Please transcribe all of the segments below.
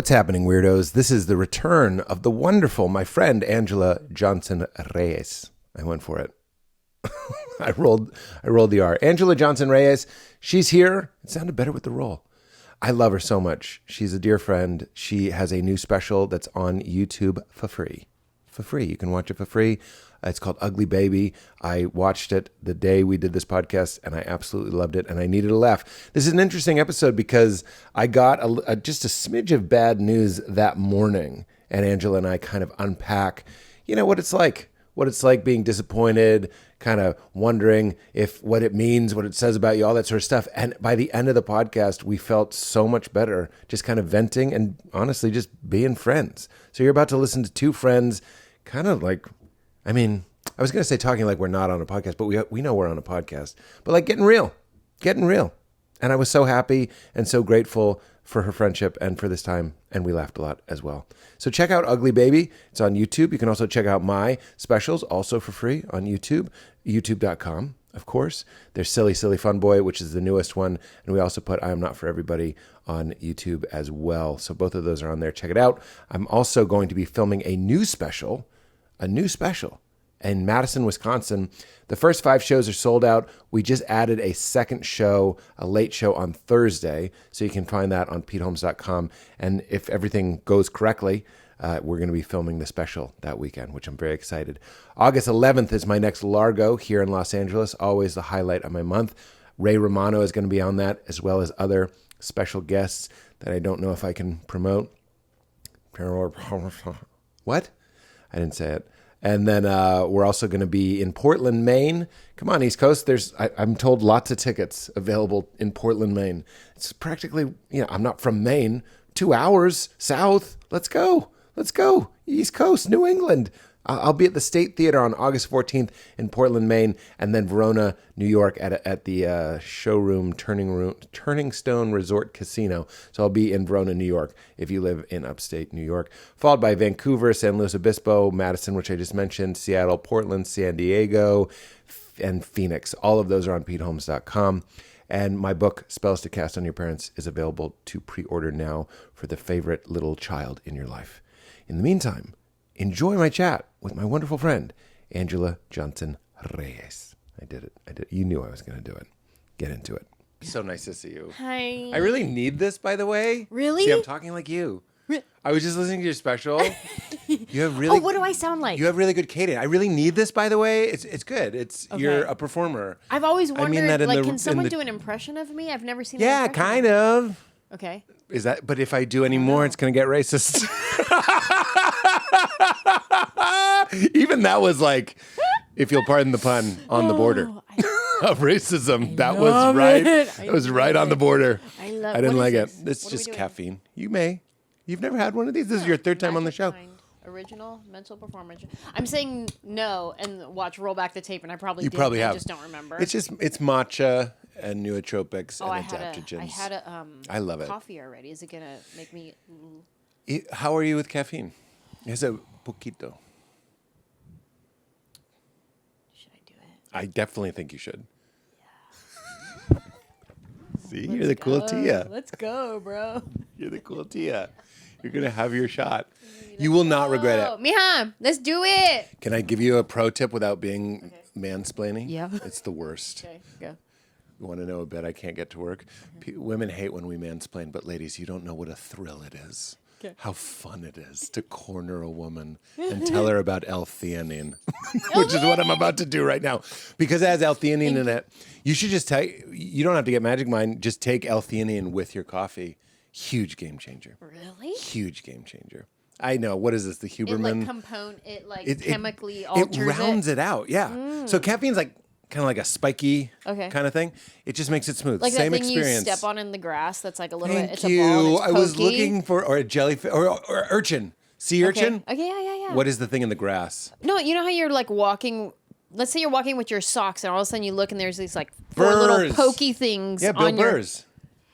What's happening, weirdos? This is the return of the wonderful, my friend, Anjelah Johnson-Reyes. I went for it. I rolled the R. Anjelah Johnson-Reyes, she's here. It sounded better with the roll. I love her so much. She's a dear friend. She has a new special that's on YouTube for free. For free. You can watch it for free. It's called Ugly Baby. I watched it the day we did this podcast, and I absolutely loved it, and I needed a laugh. This is an interesting episode because I got just a smidge of bad news that morning, and Anjelah and I kind of unpack, what it's like being disappointed, kind of wondering what it means, what it says about you, all that sort of stuff. And by the end of the podcast, we felt so much better, just kind of venting and honestly just being friends. So you're about to listen to two friends kind of like, I was going to say talking like we're not on a podcast, but we know we're on a podcast, but like getting real. And I was so happy and so grateful for her friendship and for this time, and we laughed a lot as well. So check out Ugly Baby. It's on YouTube. You can also check out my specials, also for free on YouTube, youtube.com, of course. There's Silly Silly Fun Boy, which is the newest one, and we also put I Am Not For Everybody on YouTube as well. So both of those are on there. Check it out. I'm also going to be filming a new special in Madison, Wisconsin. The first 5 shows are sold out. We just added a second show, a late show on Thursday. So you can find that on PeteHolmes.com. And if everything goes correctly, we're going to be filming the special that weekend, which I'm very excited. August 11th is my next Largo here in Los Angeles, always the highlight of my month. Ray Romano is going to be on that, as well as other special guests that I don't know if I can promote. What? I didn't say it. And then we're also going to be in Portland, Maine. Come on, East Coast. I'm told lots of tickets available in Portland, Maine. It's practically, I'm not from Maine. 2 hours south. Let's go. East Coast, New England. I'll be at the State Theater on August 14th in Portland, Maine, and then Verona, New York at the showroom Turning Stone Resort Casino. So I'll be in Verona, New York if you live in upstate New York. Followed by Vancouver, San Luis Obispo, Madison, which I just mentioned, Seattle, Portland, San Diego, and Phoenix. All of those are on PeteHolmes.com. And my book, Spells to Cast on Your Parents, is available to pre-order now for the favorite little child in your life. In the meantime, enjoy my chat with my wonderful friend, Anjelah Johnson-Reyes. I did it. You knew I was going to do it. Get into it. So nice to see you. Hi. I really need this, by the way. Really? See, I'm talking like you. I was just listening to your special. You have really. Oh, what do I sound like? You have really good cadence. I really need this, by the way. It's good. Okay. You're a performer. I've always wondered, that can someone do an impression of me? I've never seen. Yeah, kind of. Okay. Is that? But if I do any more, it's going to get racist. Even that was like, if you'll pardon the pun, on the border of racism. That was right. It was right on the border. I didn't like it. It's just caffeine. You've never had one of these? This is your third time on the show. Original mental performance. I'm saying no and watch roll back the tape, and I probably did. Probably have. I just don't remember. It's matcha and nootropics and adaptogens. I had I love it. Coffee already. Is it gonna make me? How are you with caffeine? Es a poquito. Should I do it? I definitely think you should. Yeah. See, you're the cool Tia. Let's go, bro. You're the cool Tia. You're going to have your shot. You will not regret it. Mija, let's do it. Can I give you a pro tip without being mansplaining? Yeah. It's the worst. Okay, go. You want to know a bit I can't get to work? Women hate when we mansplain, but ladies, you don't know what a thrill it is. Okay. How fun it is to corner a woman and tell her about L-theanine, which is what I'm about to do right now. Because it has L-theanine in it, you should just you don't have to get Magic Mind, just take L-theanine with your coffee. Huge game changer. Really? Huge game changer. I know. What is this? The Huberman? It chemically alters it. It rounds it out. Yeah. So caffeine's like kind of like a spiky kind of thing. It just makes it smooth. Like Same that thing experience. you step on in the grass. That's like a little bit. Thank It's you. a ball. And it's I was looking for a jellyfish or urchin. Sea urchin. Okay. Yeah. What is the thing in the grass? No, you know how you're like walking. Let's say you're walking with your socks, and all of a sudden you look, and there's these like 4 little pokey things. Yeah, Bill Burrs.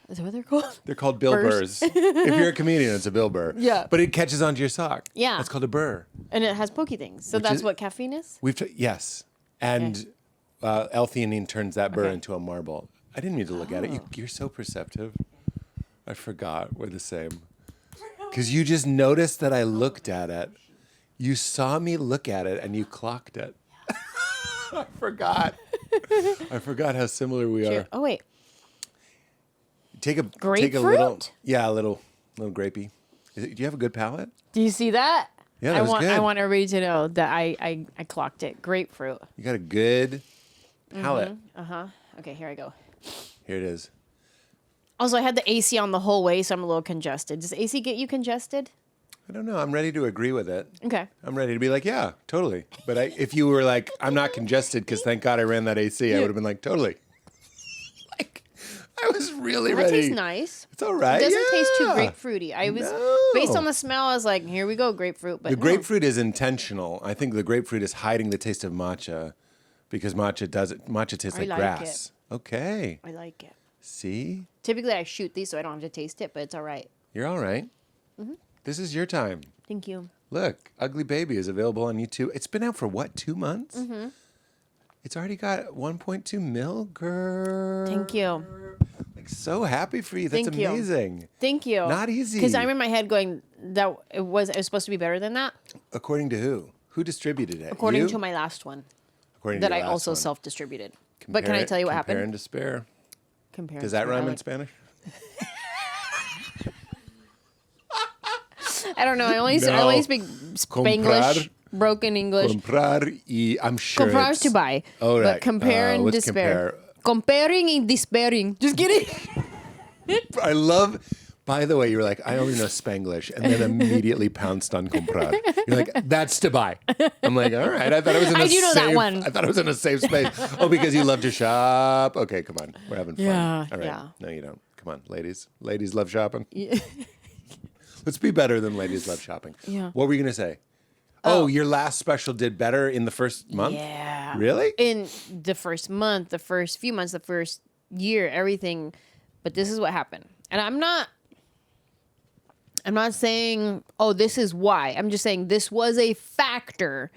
Is that what they're called? They're called Bill Burrs. If you're a comedian, it's a Bill Burr. Yeah. But it catches onto your sock. Yeah. That's called a burr. And it has pokey things. So that's what caffeine is? Yes. And L-theanine turns that burr into a marble. I didn't need to look at it. You're so perceptive. I forgot. We're the same. Because you just noticed that I looked at it. You saw me look at it and you clocked it. I forgot. I forgot how similar we are. Oh, wait. Take a Grapefruit? A little grapey. Do you have a good palate? Do you see that? Yeah, that was good. I want everybody to know that I clocked it. Grapefruit. You got a good palate. Okay, here I go. Here it is. Also, I had the AC on the whole way, so I'm a little congested. Does AC get you congested? I don't know. I'm ready to agree with it. Okay. I'm ready to be like, yeah, totally. But if you were like, I'm not congested because thank God I ran that AC, I would have been like, totally. Like, I was really ready. That tastes nice. It's all right. It doesn't taste too grapefruity. Based on the smell, I was like, here we go, grapefruit. But the grapefruit is intentional. I think the grapefruit is hiding the taste of matcha because matcha tastes like grass. Okay. I like it. See? Typically, I shoot these so I don't have to taste it, but it's all right. You're all right. This is your time. Thank you. Look, Ugly Baby is available on YouTube. It's been out for what, 2 months? It's already got 1.2 mil, girl. Thank you. Like, so happy for you. That's Thank you. amazing. Thank you. Not easy. Because I'm in my head going, that it was supposed to be better than that. According to who? Who distributed it? According You? to my last one. According That to I your last also one. self-distributed. But can I tell you what Compare happened? and despair. Compare. Does that rhyme in Spanish? I don't know. I only speak Spanglish, broken English. Comprar y I'm sure Comprar it's... to buy. Oh, right. But compare and what's despair. compare? Comparing and despairing. Just kidding. I love... By the way, you were like, I only know Spanglish, and then immediately pounced on comprar. You're like, that's to buy. I'm like, all right. I thought I was in a I do know that safe... one. I thought I was in a safe space. Oh, because you love to shop? Okay, come on. We're having fun. Yeah, All right. yeah. No, you don't. Come on, ladies. Ladies love shopping. Let's be better than ladies love shopping. Yeah. What were you going to say? Oh, your last special did better in the first month? Yeah. Really? In the first month, the first few months, the first year, everything. But this is what happened. And I'm not saying, oh, this is why. I'm just saying this was a factor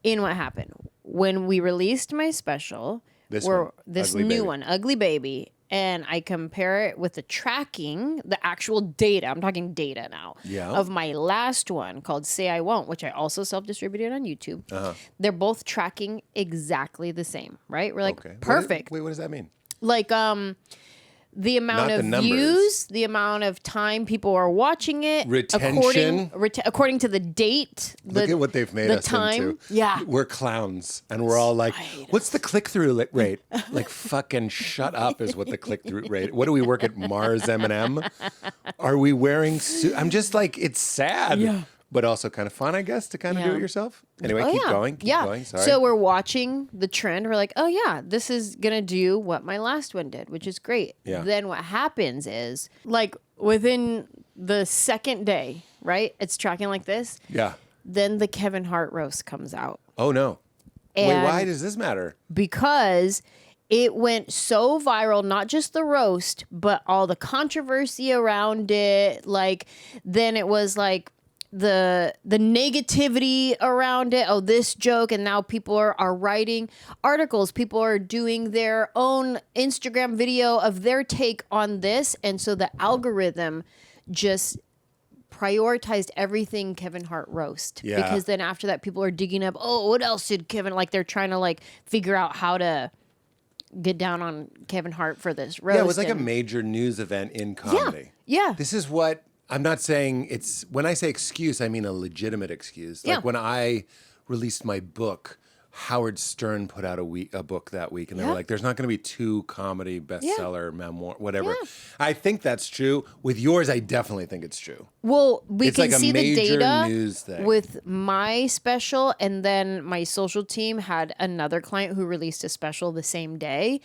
in what happened. When we released my special, this Ugly new Baby. one, Ugly Baby, and I compare it with the tracking, the actual data, I'm talking data now, of my last one called Say I Won't, which I also self-distributed on YouTube. They're both tracking exactly the same, right? We're like, perfect. What does that mean? Like, the amount of views, the amount of time people are watching it, retention, according to the date. Look at what they've made us into. Yeah, we're clowns, and we're all like, "What's the click-through rate?" Like, fucking shut up is what the click-through rate. What do we work at Mars M&M? Are we wearing suits? I'm just like, it's sad. But also kind of fun, I guess, to kind of do it yourself. Anyway, keep going. Keep going. Sorry. So we're watching the trend. We're like, oh, yeah, this is going to do what my last one did, which is great. Yeah. Then what happens is, like, within the second day, right? It's tracking like this. Yeah. Then the Kevin Hart roast comes out. Oh, no. And wait, why does this matter? Because it went so viral, not just the roast, but all the controversy around it. Like, then it was like, the negativity around it. Oh, this joke. And now people are writing articles. People are doing their own Instagram video of their take on this. And so the algorithm just prioritized everything Kevin Hart roast. Yeah. Because then after that, people are digging up, oh, what else did Kevin, like they're trying to like figure out how to get down on Kevin Hart for this roast. Yeah, it was like a major news event in comedy. Yeah. This is what... I'm not saying it's, when I say excuse, I mean a legitimate excuse. Like when I released my book, Howard Stern put out a book that week, and they were like, there's not going to be 2 comedy bestseller, memoir, whatever. Yeah. I think that's true. With yours, I definitely think it's true. Well, we It's can like a see the major data news thing. with my special, and then my social team had another client who released a special the same day,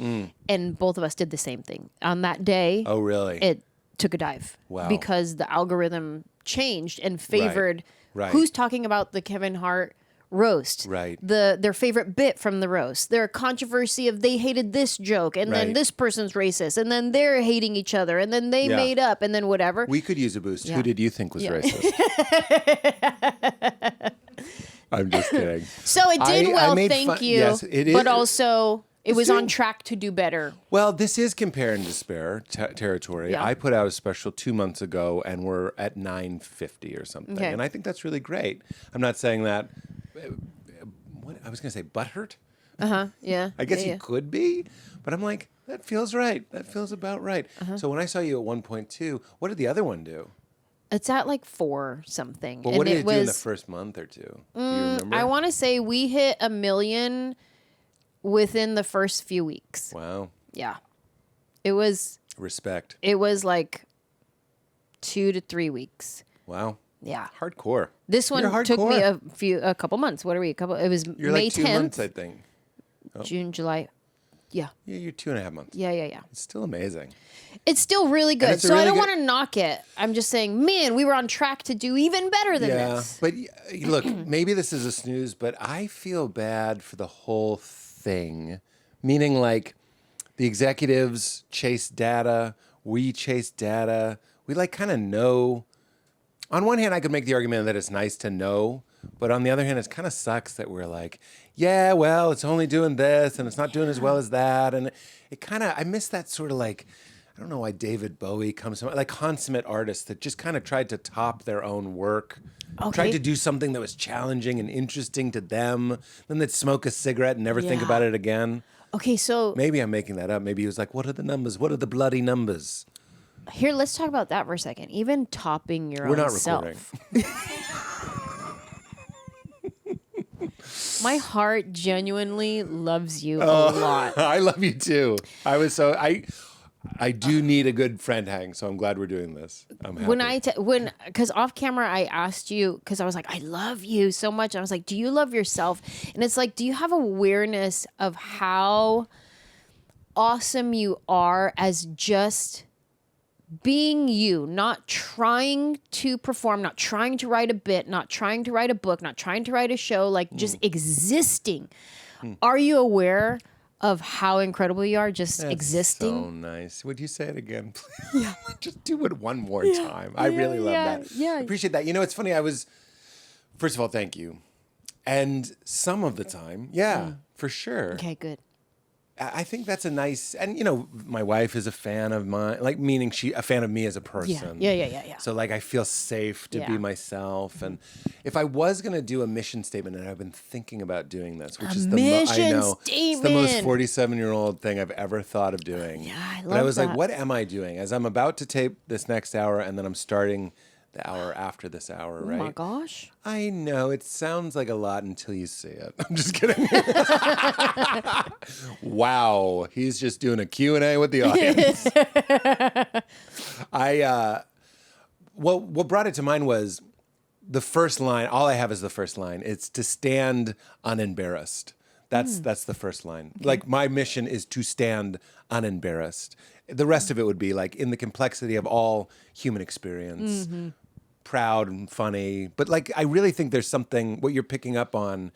and both of us did the same thing. On that day, Oh, really? it took a dive. Wow. Because the algorithm changed and favored Right. who's talking about the Kevin Hart roast. Right. Their favorite bit from the roast. Their controversy of they hated this joke, and then Right. this person's racist, and then they're hating each other, and then they made up, and then whatever. We could use a boost. Yeah. Who did you think was racist? I'm just kidding. So it did I well, made thank fun- you. yes, it is. But also It was on track to do better. Well, this is compare and despair territory. Yeah. I put out a special 2 months ago, and we're at 950 or something. Okay. And I think that's really great. I'm not saying that. What I was going to say, butthurt? Yeah. I guess yeah, you could be, but I'm like, that feels right. That feels about right. So when I saw you at 1.2, what did the other one do? It's at like 4 something. Well, what did it do in the first month or two? Do you remember? I want to say we hit 1 million within the first few weeks. Wow. Yeah. It was Respect. like 2 to 3 weeks. Wow. Yeah. Hardcore. This one You're took me hardcore. a couple months. What are we? It was You're May like 2 10th. months, I think. June, July. Yeah. Yeah, you're 2.5 months. Yeah. It's still amazing. It's still really good. it's a So I really don't good- want to knock it. I'm just saying, man, we were on track to do even better than this. But look, maybe this is a snooze, but I feel bad for the whole thing. Meaning, like, the executives chase data, we chase data. We like kind of know. On one hand, I could make the argument that it's nice to know, but on the other hand, it kind of sucks that we're like, yeah, well, it's only doing this and it's not doing as well as that, and it kind of I miss that sort of like. I don't know why David Bowie comes from, like consummate artists that just kind of tried to top their own work, tried to do something that was challenging and interesting to them, then they'd smoke a cigarette and never think Yeah. about it again. Okay, so Maybe I'm making that up. Maybe he was like, what are the numbers? What are the bloody numbers? here, let's talk about that for a second. Even topping your We're own not self. recording. My heart genuinely loves you a lot. I love you too. I do need a good friend hang, so I'm glad we're doing this. I'm happy. Because off camera I asked you, because I was like, I love you so much. I was like, do you love yourself? And it's like, do you have awareness of how awesome you are as just being you, not trying to perform, not trying to write a bit, not trying to write a book, not trying to write a show, like just existing. Are you aware of how incredible you are just That's existing? so nice. Would you say it again, please? Yeah. Just do it one more time. I really love that. yeah. I appreciate that. You know, it's funny. First of all, thank you. And some of the time, for sure. Okay, good. I think that's a nice, and you know, my wife is a fan of mine, like meaning a fan of me as a person. Yeah. So like I feel safe to be Yeah. myself, and if I was gonna do a mission statement, and I've been thinking about doing this, which A is mission it's the most statement. 47-year-old thing I've ever thought of doing. Yeah, I But I love was like, that. what am I doing? As I'm about to tape this next hour, and then I'm starting the hour after this hour, right? Oh my gosh. I know, it sounds like a lot until you see it. I'm just kidding. Wow, he's just doing a Q&A with the audience. What brought it to mind was the first line. All I have is the first line. It's to stand unembarrassed. That's the first line. Okay. Like my mission is to stand unembarrassed. The rest of it would be like in the complexity of all human experience, proud and funny. But like, I really think there's something, what you're picking up on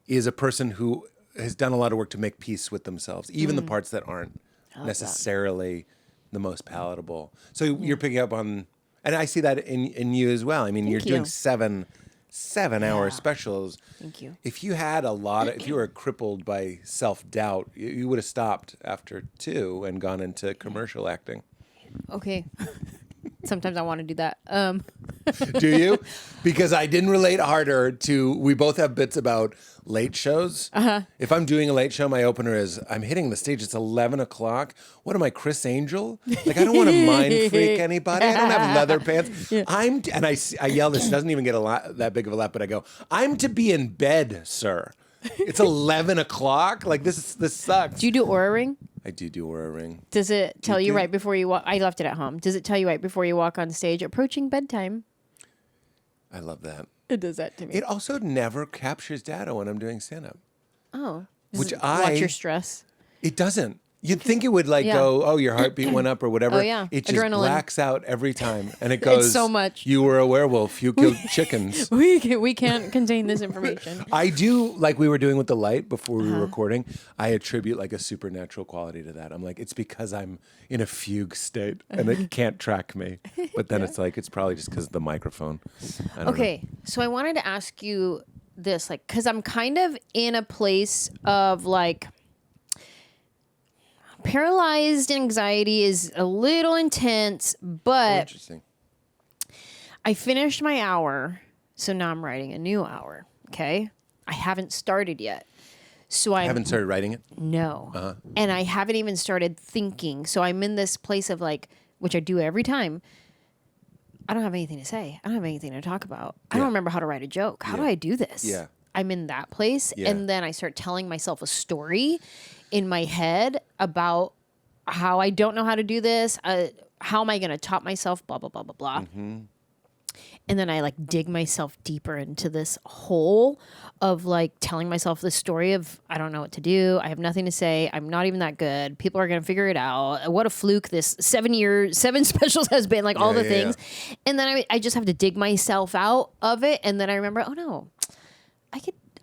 is a person who has done a lot of work to make peace with themselves, even the parts that aren't necessarily the most palatable. So you're picking up on, and I see that in you as well. I mean, you're doing 7-hour specials. Thank you. If you had if you were crippled by self-doubt, you would have stopped after 2 and gone into commercial acting. Okay. Sometimes I want to do that. Do you? Because I didn't relate harder to, we both have bits about late shows. If I'm doing a late show, my opener is, I'm hitting the stage, it's 11 o'clock. What am I, Chris Angel? Like, I don't want to mind freak anybody. I don't have leather pants. I yell this, it doesn't even get that big of a laugh, but I go, I'm to be in bed, sir. It's 11 o'clock. Like, this sucks. Do you do Aura Ring? I do Aura Ring. Does it tell you right before you walk? I left it at home. Does it tell you right before you walk on stage, approaching bedtime? I love that. It does that to me. It also never captures data when I'm doing stand-up. Oh. Which watch your stress. It doesn't. You'd think it would go, oh, your heartbeat went up or whatever. Oh, yeah. It just Adrenaline. blacks out every time. And it goes, It's so much. You were a werewolf. You killed chickens. We can't contain this information. I do, like we were doing with the light before we were recording, I attribute like a supernatural quality to that. I'm like, it's because I'm in a fugue state and it can't track me. But then it's like, it's probably just because of the microphone. I don't know. So I wanted to ask you this, like, because I'm kind of in a place of like, Paralyzed anxiety is a little intense, Oh, but interesting. I finished my hour, so now I'm writing a new hour. Okay, I haven't started yet, so I Haven't started writing it? no, and I haven't even started thinking. So I'm in this place of like, which I do every time. I don't have anything to say. I don't have anything to talk about. I don't remember how to write a joke. How do I do this? Yeah. I'm in that place, and then I start telling myself a story in my head about how I don't know how to do this. How am I going to top myself? Blah blah blah blah blah. And then I like dig myself deeper into this hole of like telling myself the story of I don't know what to do. I have nothing to say. I'm not even that good. People are going to figure it out. What a fluke this 7 specials has been, like all the things. And then I just have to dig myself out of it. And then I remember, oh no,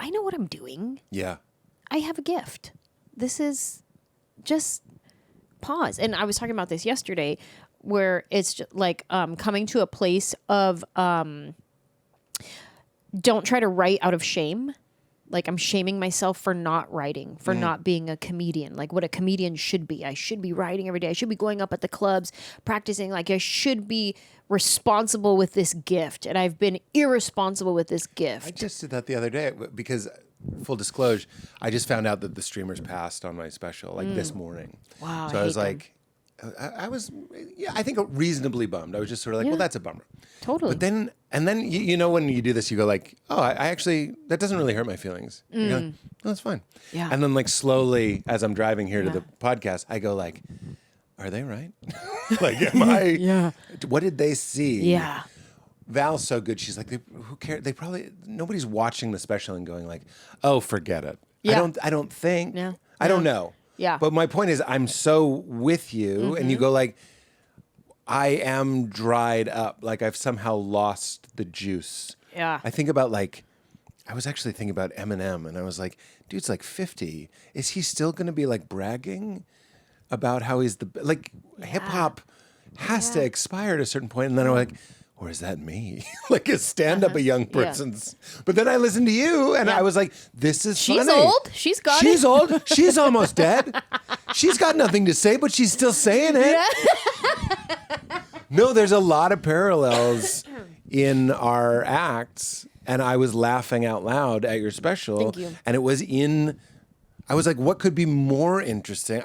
I know what I'm doing. Yeah. I have a gift. This is just pause. And I was talking about this yesterday where it's just like coming to a place of don't try to write out of shame. Like I'm shaming myself for not writing, for not being a comedian, like what a comedian should be. I should be writing every day. I should be going up at the clubs, practicing. Like I should be responsible with this gift. And I've been irresponsible with this gift. I just did that the other day because, full disclosure, I just found out that the streamers passed on my special like this morning. Wow. So I was like, I was, I think reasonably bummed. I was just sort of like, well, that's a bummer. Totally. But then, and then you know when you do this, you go like, oh, I actually, that doesn't really hurt my feelings. You go, no, that's fine. Yeah. And then like slowly, as I'm driving here to the podcast, I go like, are they right? Like, am I? Yeah. What did they see? Yeah. Val's so good. She's like, who cares? They probably nobody's watching the special and going like, oh, forget it. Yeah. I don't think. No. I don't know. Yeah. But my point is, I'm so with you, and you go like, I am dried up. Like I've somehow lost the juice. Yeah. I think about like, I was actually thinking about Eminem, and I was like, dude's like 50. Is he still going to be like bragging about how he's hip hop has to expire at a certain point, and then I'm like, or is that me? Like a stand-up, a young person's. But then I listened to you, and I was like, this is She's funny. old. She's got it. She's old. She's almost dead. She's got nothing to say, but she's still saying it. No, there's a lot of parallels in our acts, and I was laughing out loud at your special. Thank you. And it was I was like, what could be more interesting?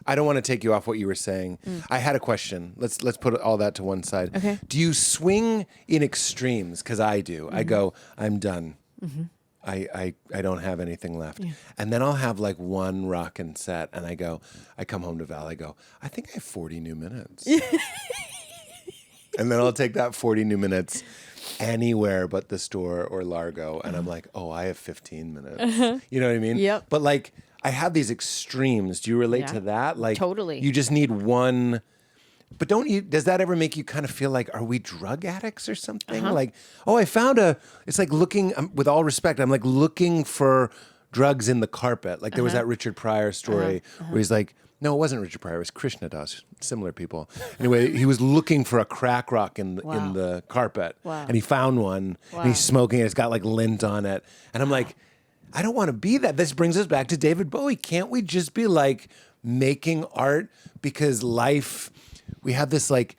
I don't want to take you off what you were saying. I had a question. Let's put all that to one side. Okay. Do you swing in extremes? Because I do. I go, I'm done. I don't have anything left. Yeah. And then I'll have like one rockin' set, and I come home to Val, I go, I think I have 40 new minutes. And then I'll take that 40 new minutes anywhere but the store or Largo, and I'm like, oh, I have 15 minutes. You know what I mean? Yep. But like, I have these extremes. Do you relate to that? Like, totally. You just need one. But does that ever make you kind of feel like, are we drug addicts or something? Like, oh, I found it's like looking, with all respect, I'm like looking for drugs in the carpet. Like there was that Richard Pryor story where he's like, no, it wasn't Richard Pryor, it was Krishna Das, similar people. Anyway, he was looking for a crack rock in the carpet. Wow. And he found one, and he's smoking it, it's got like lint on it. And I'm like, I don't want to be that. This brings us back to David Bowie. Can't we just be like making art because life, we have this like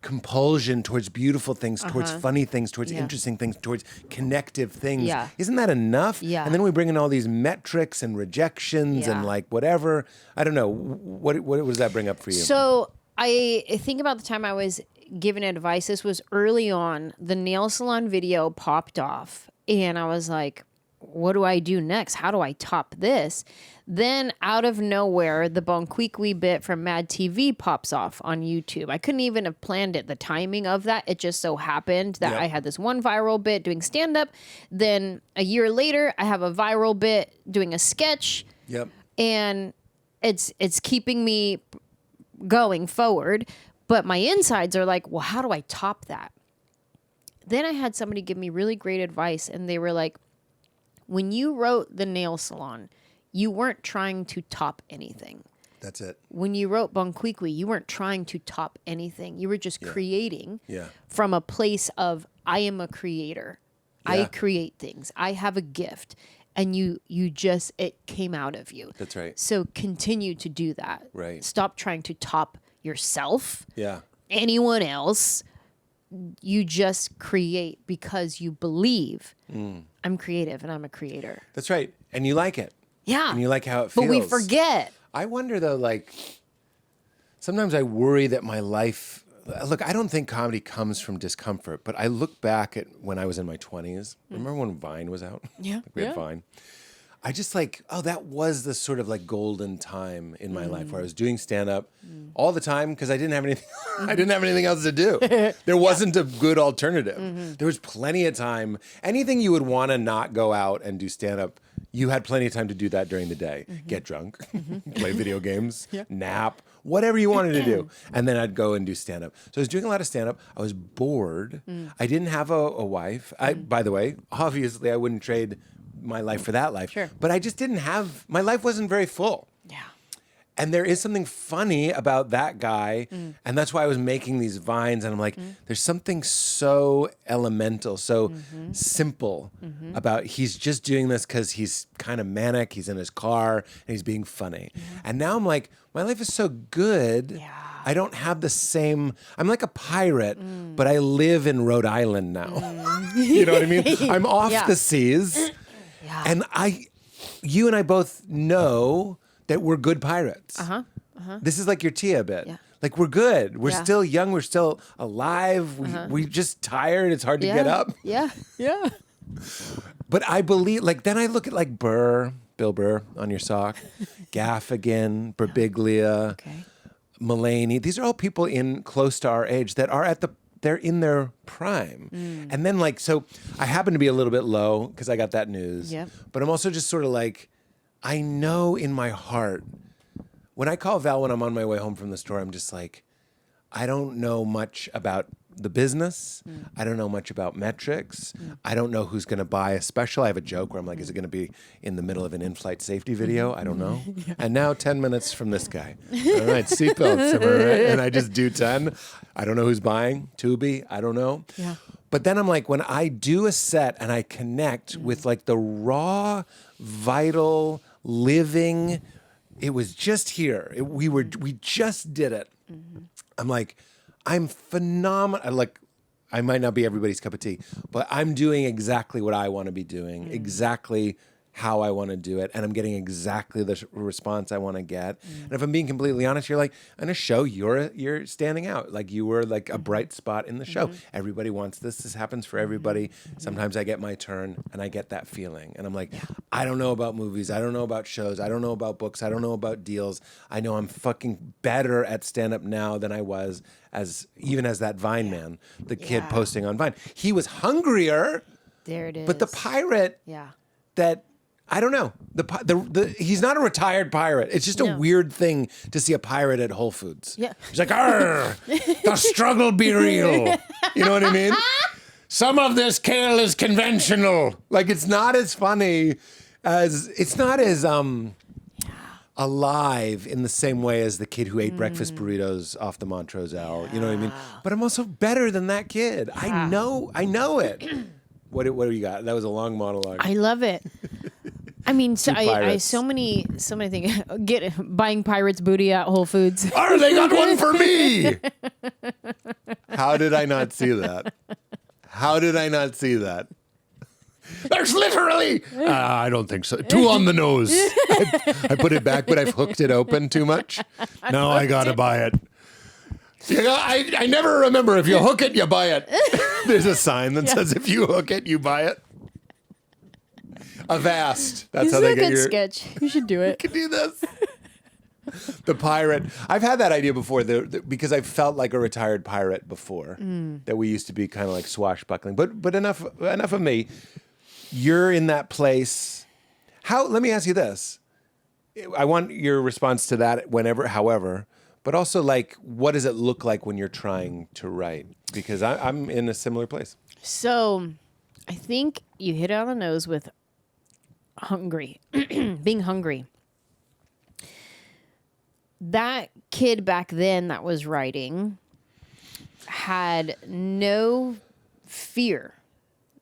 compulsion towards beautiful things, towards funny things, towards interesting things, towards connective things. Yeah. Isn't that enough? Yeah. And then we bring in all these metrics and rejections and like whatever. I don't know. What does that bring up for you? So I think about the time I was given advice. This was early on. The nail salon video popped off, and I was like, what do I do next? How do I top this? Then out of nowhere, the Bon Qui Qui bit from MADtv pops off on YouTube. I couldn't even have planned it. The timing of that, it just so happened that I had this one viral bit doing stand-up. Then a year later, I have a viral bit doing a sketch. Yep. And it's keeping me going forward. But my insides are like, well, how do I top that? Then I had somebody give me really great advice, and they were like, when you wrote The Nail Salon, you weren't trying to top anything. That's it. When you wrote Bon Qui Qui, you weren't trying to top anything. You were just creating from a place of, I am a creator. I create things. I have a gift. and it came out of you. That's right. So continue to do that. Right. Stop trying to top yourself. Yeah. Anyone else. You just create because you believe I'm creative and I'm a creator. That's right. And you like it. Yeah. And you like how it feels. But we forget. I wonder though, like, sometimes I worry that my life, look, I don't think comedy comes from discomfort, but I look back at when I was in my 20s. Remember when Vine was out? Yeah. We had Vine. I just like, that was the sort of like golden time in my life where I was doing stand-up all the time because I didn't have anything. I didn't have anything else to do. There wasn't a good alternative. There was plenty of time. Anything you would want to not go out and do stand-up, you had plenty of time to do that during the day. Get drunk, play video games, nap, whatever you wanted to do. And then I'd go and do stand-up. So I was doing a lot of stand-up. I was bored. I didn't have a wife. By the way, obviously I wouldn't trade my life for that life. Sure. But I just didn't have, my life wasn't very full. Yeah. And there is something funny about that guy. And that's why I was making these vines. And I'm like, there's something so elemental, so simple about he's just doing this because he's kind of manic. He's in his car and he's being funny. And now I'm like, my life is so good. Yeah. I don't have the same, I'm like a pirate, but I live in Rhode Island now. You know what I mean? I'm off the seas. Yeah. And you and I both know that we're good pirates. This is like your Tia bit. Yeah. Like we're good. We're Yeah. still young. We're still alive. We just tired. It's hard to get up. Yeah. Yeah. But I believe, like, then I look at like Bill Burr on your sock, Gaffigan, Birbiglia, Mulaney. These are all people in close to our age that are they're in their prime. And then like, so I happen to be a little bit low because I got that news. Yep. But I'm also just sort of like, I know in my heart, when I call Val when I'm on my way home from the store, I'm just like, I don't know much about the business. I don't know much about metrics. I don't know who's going to buy a special. I have a joke where I'm like, is it going to be in the middle of an in-flight safety video? I don't know. And now 10 minutes from this guy. All right, seatbelts. Am I right? And I just do 10. I don't know who's buying. Tubi. I don't know. Yeah. But then I'm like, when I do a set and I connect with like the raw, vital, living, it was just here. We just did it. I'm like, I'm phenomenal. Like, I might not be everybody's cup of tea, but I'm doing exactly what I want to be doing, exactly how I want to do it, and I'm getting exactly the response I want to get. And if I'm being completely honest, you're like, in a show, you're standing out. Like, you were like a bright spot in the show. Everybody wants this. This happens for everybody. Sometimes I get my turn, and I get that feeling. And I'm like, I don't know about movies. I don't know about shows. I don't know about books. I don't know about deals. I know I'm fucking better at stand-up now than I was even as that Vine man, the kid posting on Vine. He was hungrier. There it is. But the pirate Yeah. that, I don't know. He's not a retired pirate. It's just a weird thing to see a pirate at Whole Foods. Yeah. He's like, "Arr, the struggle be real." You know what I mean? Some of this kale is conventional. Like, it's not as funny it's not as alive in the same way as the kid who ate breakfast burritos off the Montrose Owl. You know what I mean? But I'm also better than that kid. I know it. What do you got? That was a long monologue. I love it. I mean, so pirates. so many things. Buying pirates booty at Whole Foods. They got one for me. How did I not see that? There's literally, I don't think so. 2 on the nose. I put it back, but I've hooked it open too much. Now I got to buy it. I never remember, if you hook it, you buy it. There's a sign that says if you hook it, you buy it. Avast. That's how they get your sketch. You should do it. You can do this. The pirate. I've had that idea before because I felt like a retired pirate before. That we used to be kind of like swashbuckling. But enough of me. You're in that place. Let me ask you this. I want your response to that however, but also like, what does it look like when you're trying to write? Because I'm in a similar place. So I think you hit it on the nose with hungry, being hungry. That kid back then that was writing had no fear.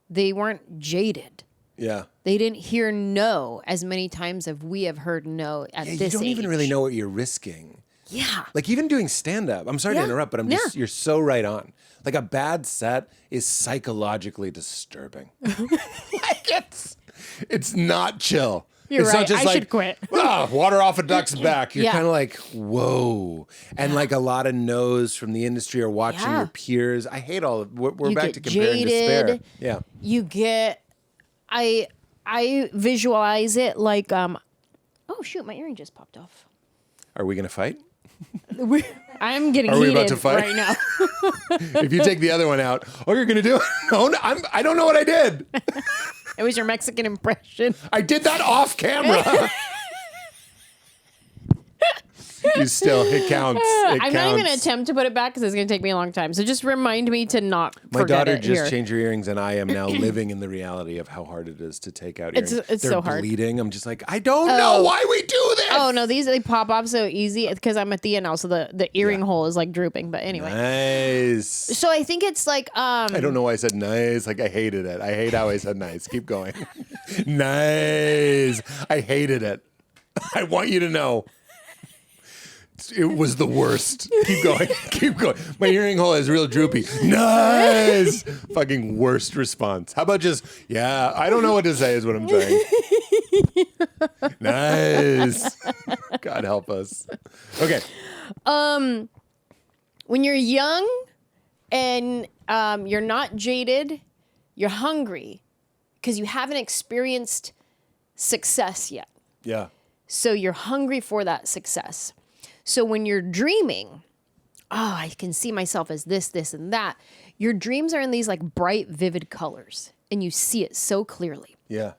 They weren't jaded. Yeah. They didn't hear no as many times as we have heard no at this age. You don't even really know what you're risking. Yeah. Like even doing stand-up, I'm sorry to interrupt, but you're so right on. Like a bad set is psychologically disturbing. Like it's not chill. You're it's right. not just I like, should quit. Water off a duck's back. You're Yeah. kind of like, whoa. And like a lot of no's from the industry are watching your peers. I hate all of we're You back get to compare and jaded. despair. Yeah. You get, I visualize it like, oh shoot, my earring just popped off. Are we going to fight? I'm getting Are we heated about to fight? right now. If you take the other one out, you're going to do it? No, I don't know what I did. It was your Mexican impression. I did that off camera. It counts. I'm not even going to attempt to put it back because it's going to take me a long time. So just remind me to not My forget daughter it just here. changed her earrings, and I am now living in the reality of how hard it is to take out earrings. It's They're so hard. bleeding. I'm just like, I don't know why we do this. Oh no, they pop off so easy because I'm at the end now, so the earring hole is like drooping. But anyway, Nice. so I think it's like I don't know why I said nice. Like I hated it. I hate how I said nice. Keep going. Nice. I hated it. I want you to know. It was the worst. Keep going. Keep going. My earring hole is real droopy. Nice. Fucking worst response. How about just, yeah, I don't know what to say is what I'm saying. Nice. God help us. Okay. when you're young and you're not jaded, you're hungry because you haven't experienced success yet. Yeah. So you're hungry for that success. So when you're dreaming, I can see myself as this, this, and that. Your dreams are in these like bright, vivid colors, and you see it so clearly. Yeah.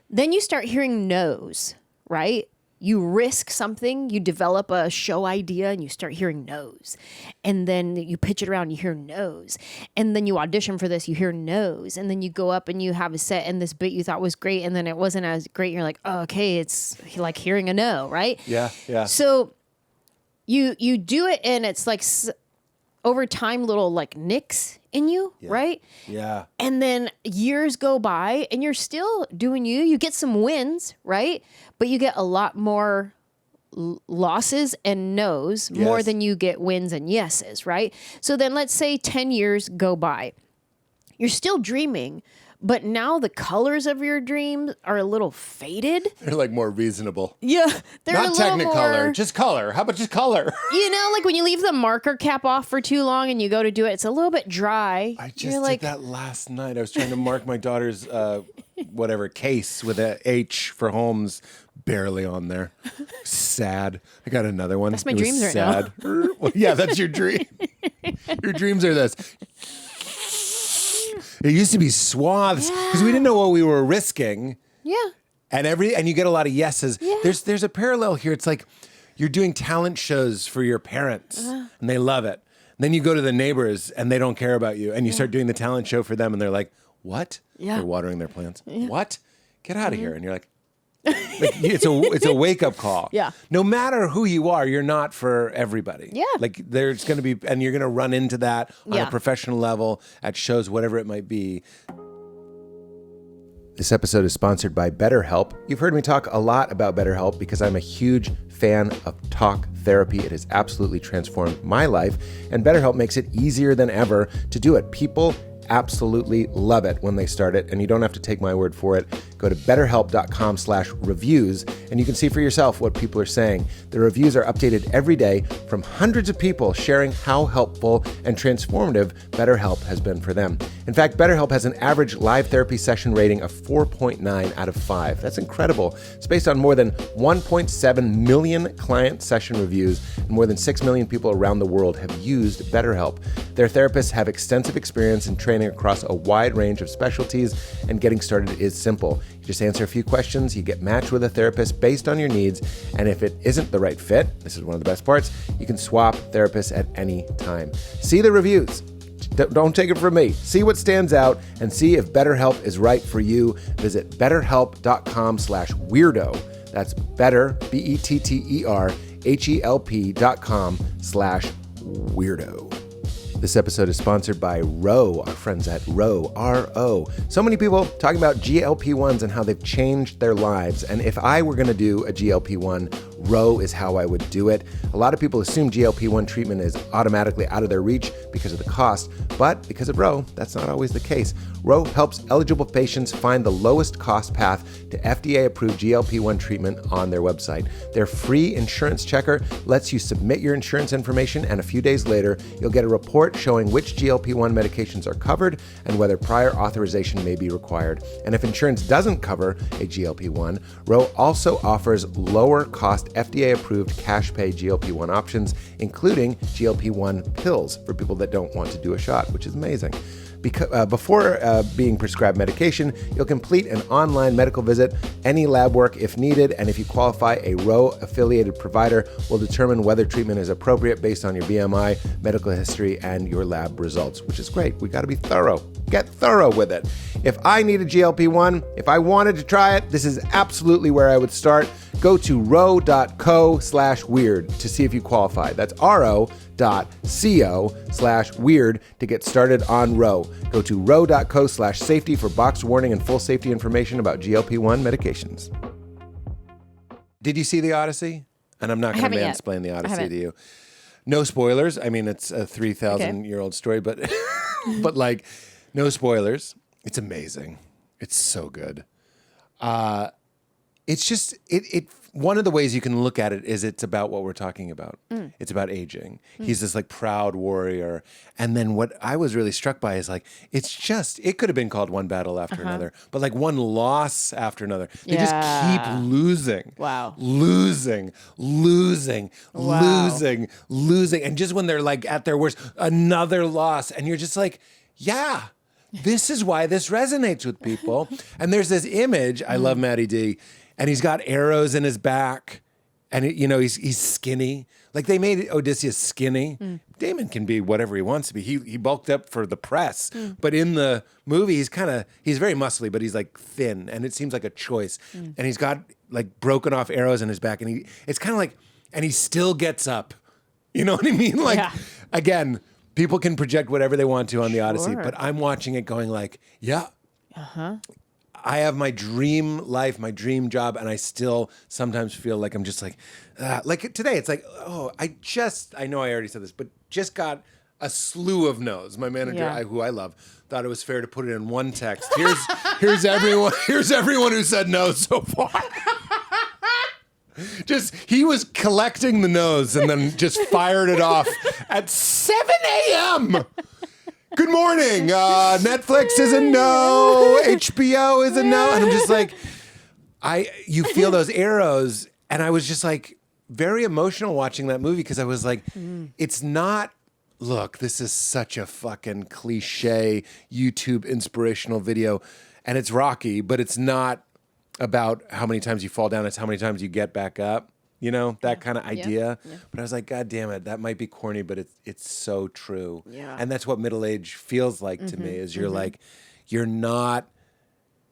Then you start hearing no's, right? You risk something, you develop a show idea, and you start hearing no's. And then you pitch it around, you hear no's. And then you audition for this, you hear no's. And then you go up and you have a set, and this bit you thought was great, and then it wasn't as great. You're like, oh, okay, it's like hearing a no, right? Yeah. Yeah. So you do it, and it's like over time, little like nicks in you, right? Yeah. And then years go by and you're still doing you. You get some wins, right? But you get a lot more losses and no's more than you get wins and yeses, right? So then let's say 10 years go by. You're still dreaming, but now the colors of your dreams are a little faded. They're like more reasonable. Yeah. They're Not a little technicolor, more, just color. How about just color? you know, like when you leave the marker cap off for too long and you go to do it, it's a little bit dry. I just You're did like, that last night. I was trying to mark my daughter's case with a H for Holmes barely on there. Sad. I got another one. That's my It was dreams right now. sad. Well, yeah, that's your dream. Your dreams are this. It used to be swaths because we didn't know what we were risking. Yeah. And you get a lot of yeses. Yeah. There's a parallel here. It's like you're doing talent shows for your parents and they love it. And then you go to the neighbors and they don't care about you. And you start doing the talent show for them and they're like, what? Yeah. They're watering their plants. Yeah. What? Get out of here. And you're like it's a wake up call. Yeah. No matter who you are, you're not for everybody. Yeah. Like there's going to be, and you're going to run into that on a professional level at shows, whatever it might be. This episode is sponsored by BetterHelp. You've heard me talk a lot about BetterHelp because I'm a huge fan of talk therapy. It has absolutely transformed my life, and BetterHelp makes it easier than ever to do it. People absolutely love it when they start it, and you don't have to take my word for it. Go to betterhelp.com/reviews, and you can see for yourself what people are saying. The reviews are updated every day from hundreds of people sharing how helpful and transformative BetterHelp has been for them. In fact, BetterHelp has an average live therapy session rating of 4.9 out of 5. That's incredible. It's based on more than 1.7 million client session reviews, and more than 6 million people around the world have used BetterHelp. Their therapists have extensive experience in training across a wide range of specialties, and getting started is simple. You just answer a few questions, you get matched with a therapist based on your needs, and if it isn't the right fit, this is one of the best parts, you can swap therapists at any time. See the reviews. Don't take it from me. See what stands out and see if BetterHelp is right for you. Visit betterhelp.com/weirdo. That's better, BetterHelp.com/weirdo. This episode is sponsored by Ro, our friends at Ro, R-O. So many people talking about GLP-1s and how they've changed their lives. And if I were going to do a GLP-1, Ro is how I would do it. A lot of people assume GLP-1 treatment is automatically out of their reach because of the cost, but because of Ro, that's not always the case. Ro helps eligible patients find the lowest cost path to FDA-approved GLP-1 treatment on their website. Their free insurance checker lets you submit your insurance information, and a few days later, you'll get a report showing which GLP-1 medications are covered and whether prior authorization may be required. And if insurance doesn't cover a GLP-1, Ro also offers lower cost FDA-approved cash pay GLP-1 options, including GLP-1 pills for people that don't want to do a shot, which is amazing. Before being prescribed medication, you'll complete an online medical visit, any lab work if needed, and if you qualify, a Ro-affiliated provider will determine whether treatment is appropriate based on your BMI, medical history, and your lab results, which is great. We got to be thorough. Get thorough with it. If I need a GLP-1, if I wanted to try it, this is absolutely where I would start. Go to ro.co/weird to see if you qualify. That's ro.co/weird to get started on Ro. Go to ro.co/safety for box warning and full safety information about GLP-1 medications. Did you see The Odyssey? And I'm not going to mansplain The Odyssey to you. No spoilers. I mean, it's a 3,000-year-old story, but but like, no spoilers. It's amazing. It's so good. It's just, one of the ways you can look at it is it's about what we're talking about. It's about aging. He's this like proud warrior. And then what I was really struck by is like, it could have been called one battle after another, but like one loss after another. They just keep losing. Wow. Losing. And just when they're like at their worst, another loss. And you're just like, yeah, this is why this resonates with people. And there's this image, I love MADtv, and he's got arrows in his back, and he's skinny. Like they made Odysseus skinny. Damon can be whatever he wants to be. He bulked up for the press, but in the movie he's very muscly, but he's like thin, and it seems like a choice. And he's got like broken off arrows in his back, and it's kind of like, and he still gets up. You know what I mean? Like again, people can project whatever they want to on The Odyssey, but I'm watching it going like, yeah. I have my dream life, my dream job, and I still sometimes feel like I'm just like today, it's like, I know I already said this, but just got a slew of no's. My manager, who I love, thought it was fair to put it in one text. Here's everyone who said no so far. He was collecting the no's and then just fired it off at 7 a.m. Good morning. Netflix is a no. HBO is a no. And I'm just like, you feel those arrows. And I was just like very emotional watching that movie because I was like, it's not, look, this is such a fucking cliche YouTube inspirational video. And it's Rocky, but it's not about how many times you fall down. It's how many times you get back up. That kind of idea. Yeah. But I was like, God damn it, that might be corny, but it's so true. Yeah. And that's what middle age feels like to me, is you're like, you're not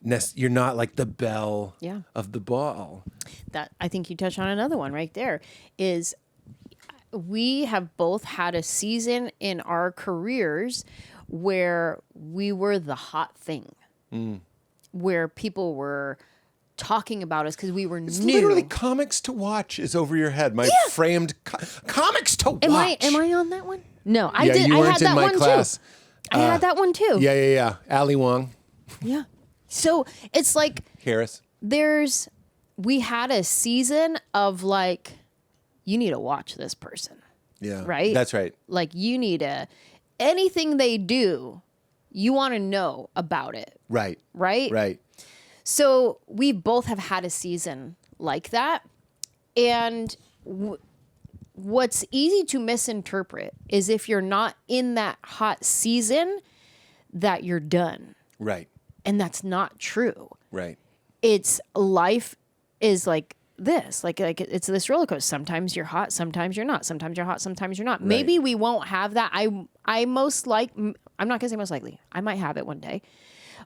like the belle of the ball. That, I think you touched on another one right there, is we have both had a season in our careers where we were the hot thing, where people were talking about us because we were it's new. Literally, comics to watch is over your head. My framed comics to watch. Am I on that one? No, I did. You weren't I had in that my one class. too. I had that one too. Yeah. Ali Wong. Yeah. So it's like Harris. We had a season of like, you need to watch this person. Yeah. Right? That's right. Like anything they do, you want to know about it. Right. Right? Right. So we both have had a season like that. And what's easy to misinterpret is if you're not in that hot season, that you're done. Right. And that's not true. Right. Life is like this, like it's this roller coaster. Sometimes you're hot, sometimes you're not. Sometimes you're hot, sometimes you're not. Right. Maybe we won't have that. I'm not gonna say most likely. I might have it one day.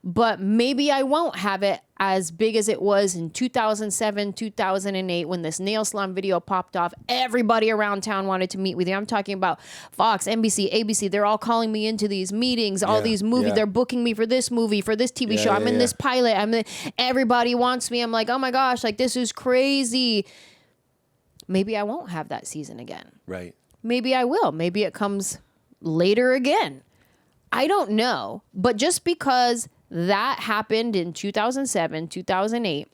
but maybe I won't have it as big as it was in 2007, 2008 when this nail salon video popped off. Everybody around town wanted to meet with you. I'm talking about Fox, NBC, ABC. They're all calling me into these meetings, all these movies. They're booking me for this movie, for this TV show. I'm in this pilot. Everybody wants me. I'm like, oh my gosh, like this is crazy. Maybe I won't have that season again. Right. Maybe I will. Maybe it comes later again. I don't know. But just because that happened in 2007, 2008,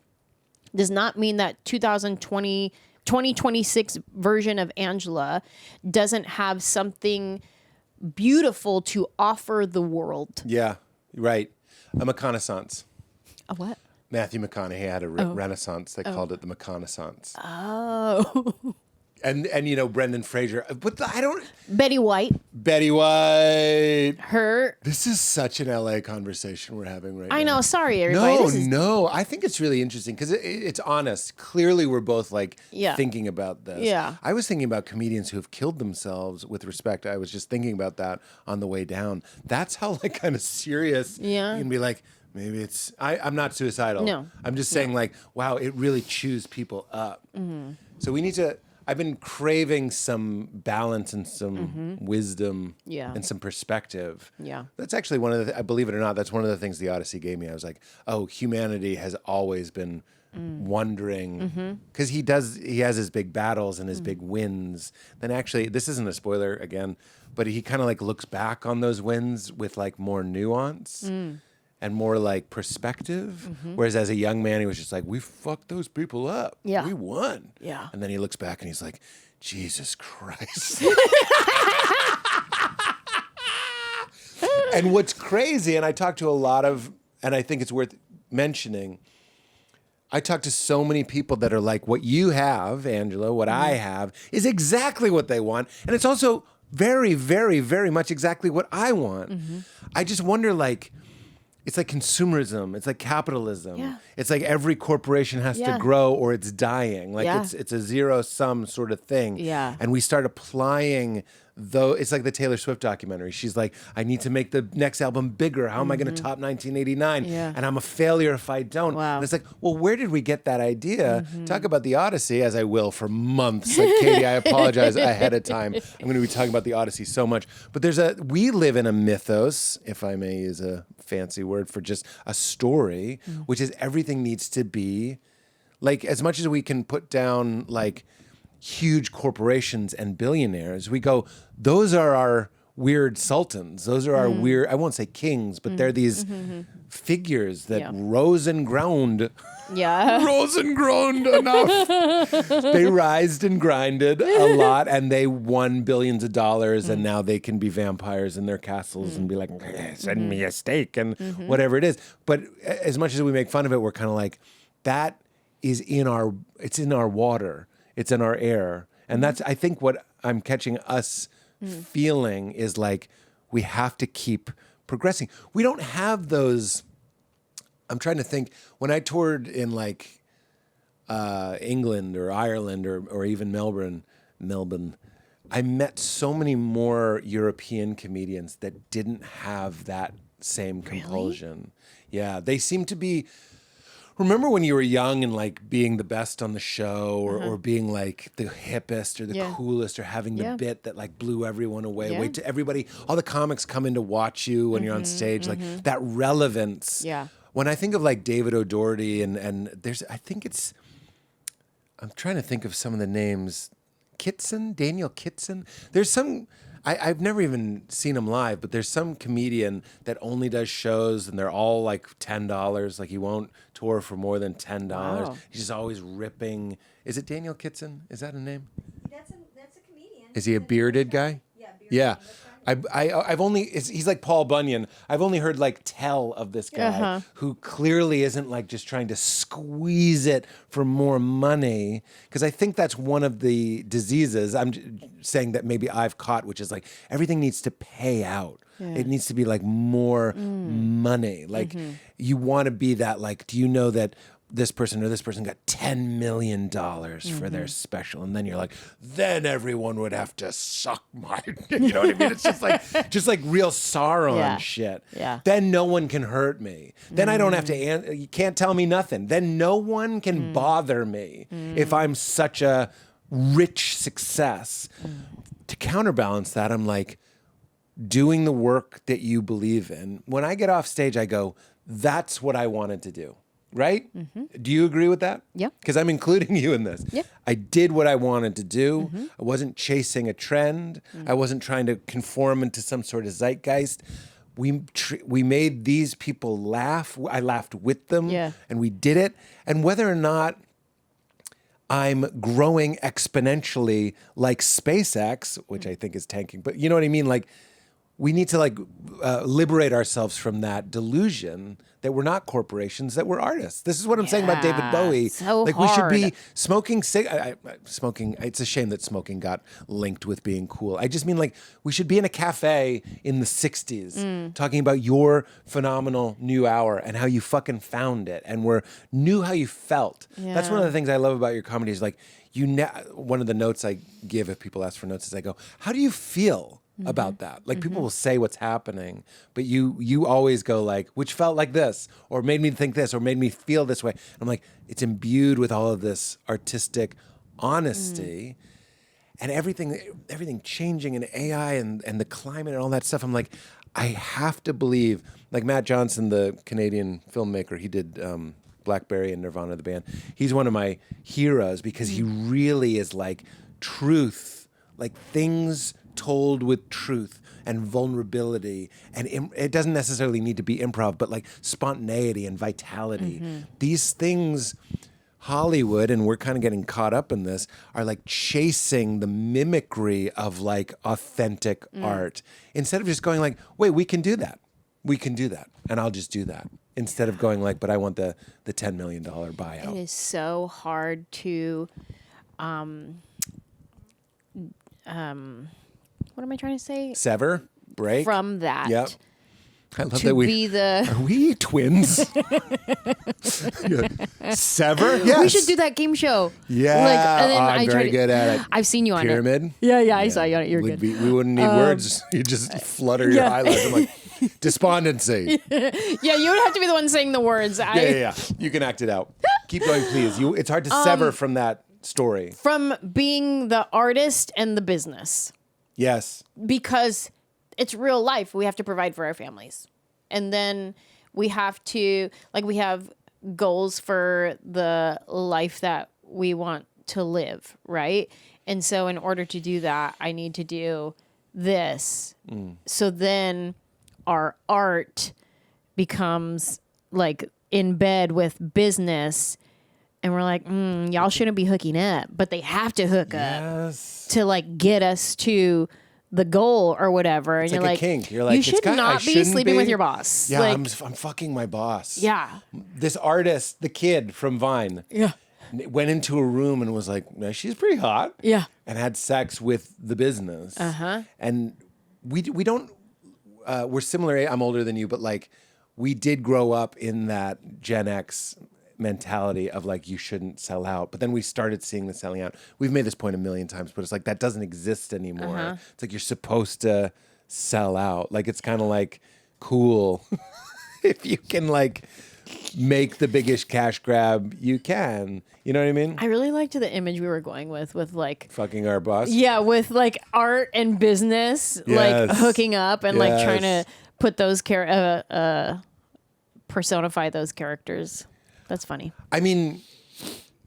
does not mean that 2026 version of Anjelah doesn't have something beautiful to offer the world. Yeah, right. A reconnaissance. A what? Matthew McConaughey had a renaissance. They called it the reconnaissance. Oh. And you know, Brendan Fraser. But Betty White. Betty White. Her. This is such an LA conversation we're having right now. I know. Sorry, everybody. No. I think it's really interesting because it's honest. Clearly, we're both thinking about this. Yeah. I was thinking about comedians who have killed themselves with respect. I was just thinking about that on the way down. That's how kind of serious you can be like, maybe it's, I'm not suicidal. No. I'm just saying wow, it really chews people up. Mm-hmm. So we need to, I've been craving some balance and some wisdom and some perspective. Yeah. That's actually one of the, believe it or not, that's one of the things the Odyssey gave me. I was like, oh, humanity has always been wondering, because he has his big battles and his big wins. Then actually, this isn't a spoiler again, but he kind of looks back on those wins with more nuance. And more perspective. Whereas as a young man, he was just we fucked those people up. Yeah. We won. Yeah. And then he looks back and he's like, Jesus Christ. And what's crazy, and I talked to a lot of, and I think it's worth mentioning, I talked to so many people that are like, what you have, Anjelah, what I have, is exactly what they want. And it's also very, very, very much exactly what I want. I just wonder, it's like consumerism. It's like capitalism. Yeah. It's like every corporation has to grow or it's dying. It's a zero-sum sort of thing. Yeah. And we start applying, it's like the Taylor Swift documentary. She's like, I need to make the next album bigger. How am I going to top 1989? Yeah. And I'm a failure if I don't. Wow. And it's like, well, where did we get that idea? Talk about the Odyssey, as I will for months. Katie, I apologize ahead of time. I'm going to be talking about the Odyssey so much. But we live in a mythos, if I may use a fancy word for just a story, which is everything needs to be as much as we can put down huge corporations and billionaires, we go, those are our weird sultans. Those are our weird, I won't say kings, but they're these figures that rose and groaned. Yeah. Rose and groaned enough. They rised and grinded a lot, and they won billions of dollars, and now they can be vampires in their castles and be like, send me a steak and whatever it is. But as much as we make fun of it, we're kind of like, that is it's in our water. It's in our air. And that's, I think, what I'm catching us feeling is we have to keep progressing. We don't have those. I'm trying to think. When I toured in England or Ireland or even Melbourne, I met so many more European comedians that didn't have that same compulsion. Really? Yeah, they seem to be. Remember when you were young and being the best on the show or being the hippest or the coolest or having the bit that blew everyone away. Wait to everybody, all the comics come in to watch you when you're on stage, that relevance. Yeah. When I think of David O'Doherty and there's, I think it's, I'm trying to think of some of the names. Daniel Kitson. There's some, I've never even seen him live, but there's some comedian that only does shows and they're all $10. He won't tour for more than $10. Wow. He's just always ripping. Is it Daniel Kitson? Is that a name? That's a comedian. Is he a bearded guy? Yeah, bearded. Yeah. I've only, he's like Paul Bunyan. I've only heard tell of this guy who clearly isn't just trying to squeeze it for more money. Because I think that's one of the diseases I'm saying that maybe I've caught, which is everything needs to pay out. Yeah. It needs to be more money. You want to be that, do you know that this person or this person got $10 million for their special. And then you're like, then everyone would have to suck my, you know what I mean? It's just like real Sauron shit. Yeah. Then no one can hurt me. Then I don't have to, you can't tell me nothing. Then no one can bother me if I'm such a rich success. To counterbalance that, I'm like, doing the work that you believe in. When I get off stage, I go, that's what I wanted to do. Right? Do you agree with that? Yeah. Because I'm including you in this. Yeah. I did what I wanted to do. I wasn't chasing a trend. I wasn't trying to conform into some sort of zeitgeist. We made these people laugh. I laughed with them. Yeah. And we did it. And whether or not I'm growing exponentially like SpaceX, which I think is tanking, but you know what I mean? Like, we need to liberate ourselves from that delusion that we're not corporations, that we're artists. This is what I'm saying about David Bowie. So we should be hard. smoking smoking. It's a shame that smoking got linked with being cool. I just mean we should be in a cafe in the 60s talking about your phenomenal new hour and how you fucking found it and knew how you felt. Yeah. That's one of the things I love about your comedy is one of the notes I give if people ask for notes is I go, how do you feel about that? Like people will say what's happening, but you always go like, which felt like this, or made me think this, or made me feel this way. I'm like, it's imbued with all of this artistic honesty and everything changing in AI and the climate and all that stuff. I'm like, I have to believe, like Matt Johnson, the Canadian filmmaker, he did Blackberry and Nirvana, the band. He's one of my heroes because he really is like truth, like things told with truth and vulnerability, and it doesn't necessarily need to be improv, but like spontaneity and vitality. These things, Hollywood, and we're kind of getting caught up in this, are like chasing the mimicry of like authentic art instead of just going like, wait, we can do that, and I'll just do that. Instead of going like, but I want the $10 million buyout. It is so hard to, what am I trying to say? Sever, break From that. Yep. I love To that be the. Are we twins? Sever? Yes. We should do that game show. Yeah. And then I'm very good at it. I've seen you on Pyramid? it. Yeah, I saw you on it. You're good. We wouldn't need words. You just flutter your highlights. I'm like, despondency. Yeah, you would have to be the one saying the words. Yeah. You can act it out. Keep going, please. It's hard to sever from that story. From being the artist and the business. Yes. Because it's real life. We have to provide for our families. And then we have to, we have goals for the life that we want to live, right? And so in order to do that, I need to do this. So then our art becomes in bed with business. And we're like, y'all shouldn't be hooking up, but they have to hook up to get us to the goal or whatever. And it's you're like like, a kink. You're like, you should not be sleeping with your boss. Yeah, I'm fucking my boss. Yeah. This artist, the kid from Vine, went into a room and was like, no, she's pretty hot. Yeah. And had sex with the business. And we don't, we're similar. I'm older than you, but we did grow up in that Gen X mentality of you shouldn't sell out. But then we started seeing the selling out. We've made this point a million times, but it's that doesn't exist anymore. It's you're supposed to sell out. It's kind of cool if you can make the biggest cash grab you can. You know what I mean? I really liked the image we were going with fucking our boss. Yeah, with art and business, hooking up and trying to put those personify those characters. That's funny. I mean,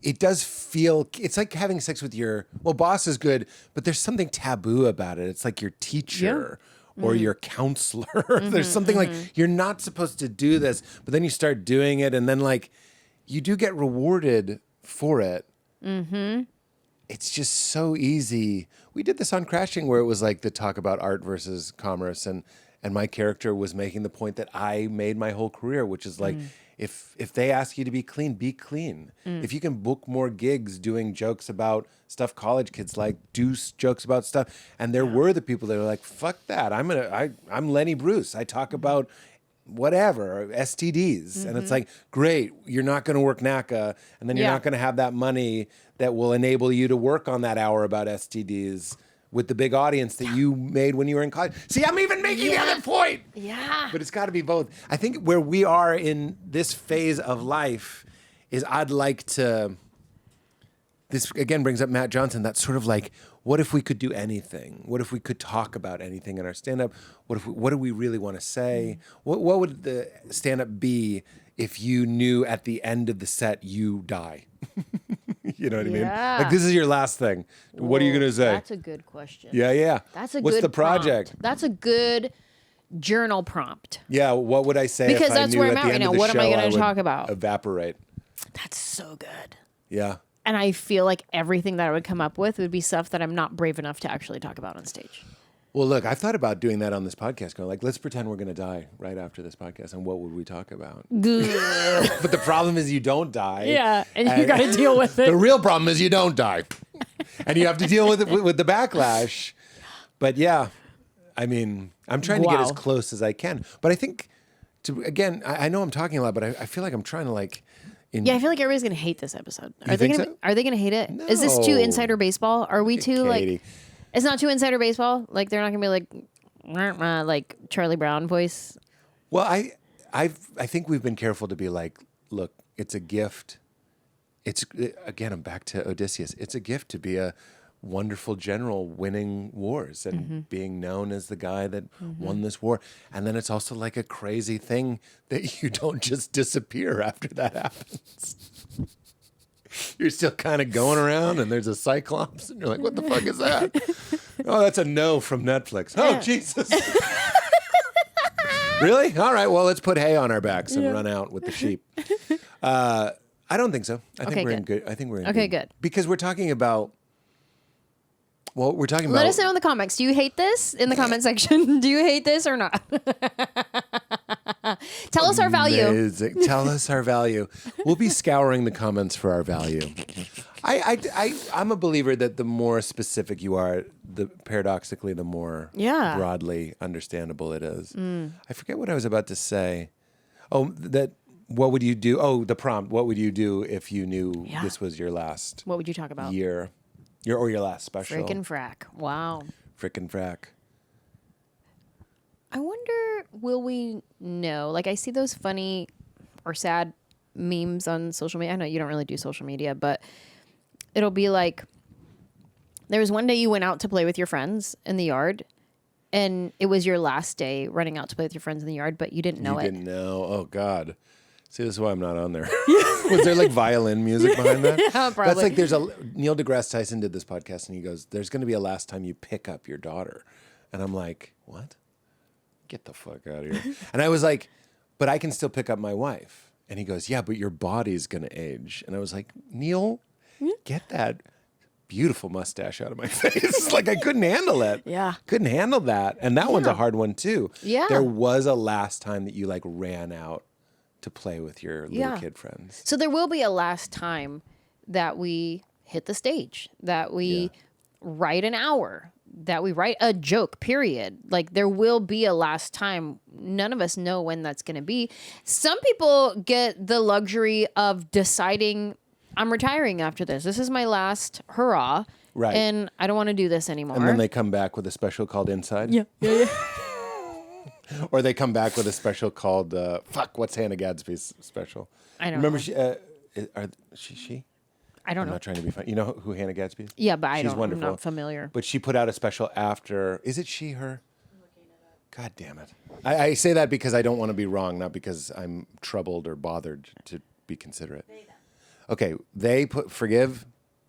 it does feel, it's like having sex with boss is good, but there's something taboo about it. It's like your teacher or your counselor. There's something you're not supposed to do this, but then you start doing it and then you do get rewarded for it. It's just so easy. We did this on Crashing where it was the talk about art versus commerce and my character was making the point that I made my whole career, which is if they ask you to be clean, be clean. If you can book more gigs doing jokes about stuff college kids do jokes about stuff. And there were the people that were like, fuck that. I'm Lenny Bruce. I talk about whatever, STDs. And it's like, great, you're not going to work NACA, and then you're not going to have that money that will enable you to work on that hour about STDs with the big audience that you made when you were in college. See, I'm even making the other point. Yeah. But it's got to be both. I think where we are in this phase of life is I'd like to, this again brings up Matt Johnson, that's sort of like, what if we could do anything? What if we could talk about anything in our stand-up? What do we really want to say? What would the stand-up be if you knew at the end of the set you die? You know what I mean? Like, this is your last thing. What are you going to say? That's a good question. Yeah. That's a What's good the project? prompt. That's a good journal prompt. Yeah, what would I say Because if I that's knew where at I'm the at end right of now. the What am I show gonna would talk about? Evaporate. That's so good. Yeah. And I feel like everything that I would come up with would be stuff that I'm not brave enough to actually talk about on stage. Well, look, I've thought about doing that on this podcast, going like, let's pretend we're going to die right after this podcast, and what would we talk about? But the problem is you don't die. Yeah, and you got to deal with it. The real problem is you don't die. And you have to deal with it with the backlash. But yeah, I mean, I'm trying to get as close as I can. But I think, I know I'm talking a lot, but I feel like I'm trying to like... Yeah, I feel like everybody's going to hate this episode. Are they going to hate it? No. Is this too insider baseball? Are we too Katie. like... It's not too insider baseball? Like, they're not going to be like Charlie Brown voice? Well, I think we've been careful to be like, look, it's a gift. I'm back to Odysseus. It's a gift to be a wonderful general winning wars and being known as the guy that won this war. And then it's also like a crazy thing that you don't just disappear after that happens. You're still kind of going around and there's a cyclops and you're like, what the fuck is that? Oh, that's a no from Netflix. Oh, Jesus. Really? All right, well, let's put hay on our backs and run out with the sheep. I don't think so. I think we're in good. I think we're in Okay, good. Because we're talking about... Well, we're talking about... Let us know in the comments. Do you hate this? In the comment section. Do you hate this or not? Tell us our value. Amazing. Tell us our value. We'll be scouring the comments for our value. I'm a believer that the more specific you are, paradoxically, the more broadly understandable it is. I forget what I was about to say. Oh, what would you do? Oh, the prompt. What would you do if you knew this was your last What would you talk about? year? Your last special. Frickin' frack. Wow. Frickin' frack. I wonder, will we know? Like, I see those funny or sad memes on social media. I know you don't really do social media, but it'll be like, there was one day you went out to play with your friends in the yard, and it was your last day running out to play with your friends in the yard, but you didn't know it. You didn't know. Oh, God. See, this is why I'm not on there. Was there like violin music behind that? Yeah, probably. That's like Neil deGrasse Tyson did this podcast and he goes, there's going to be a last time you pick up your daughter. And I'm like, what? Get the fuck out of here. And I was like, but I can still pick up my wife. And he goes, yeah, but your body's going to age. And I was like, Neil, get that beautiful mustache out of my face. Like I couldn't handle it. Yeah. Couldn't handle that. And that one's a hard one too. Yeah. There was a last time that you like ran out to play with your little kid friends. So there will be a last time that we hit the stage, that we write an hour, that we write a joke, period. Like there will be a last time. None of us know when that's going to be. Some people get the luxury of deciding, I'm retiring after this. This is my last hurrah. Right. And I don't want to do this anymore. And then they come back with a special called Inside. Yeah. Or they come back with a special called what's Hannah Gadsby's special? I don't remember. know. She? I don't I'm know. not trying to be funny. You know who Hannah Gadsby is? Yeah, but She's I'm wonderful. not familiar. But she put out a special after. Is it she, her? God damn it. I say that because I don't want to be wrong, not because I'm troubled or bothered to be considerate. Okay, they put forgive.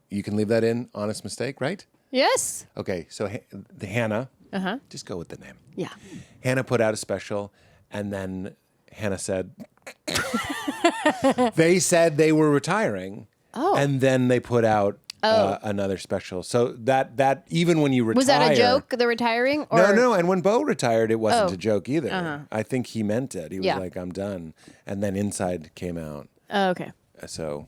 You can leave that in. Honest mistake, right? Yes. Okay, so the Hannah. Just go with the name. Yeah. Hannah put out a special, and then Hannah said, they said they were retiring. Oh. And then they put out another special. So that even when you retire. Was that a joke, the retiring? Or? No. And when Bo retired, it wasn't a joke either. I think he meant it. He was like, I'm done. And then Inside came out. Oh, okay. So,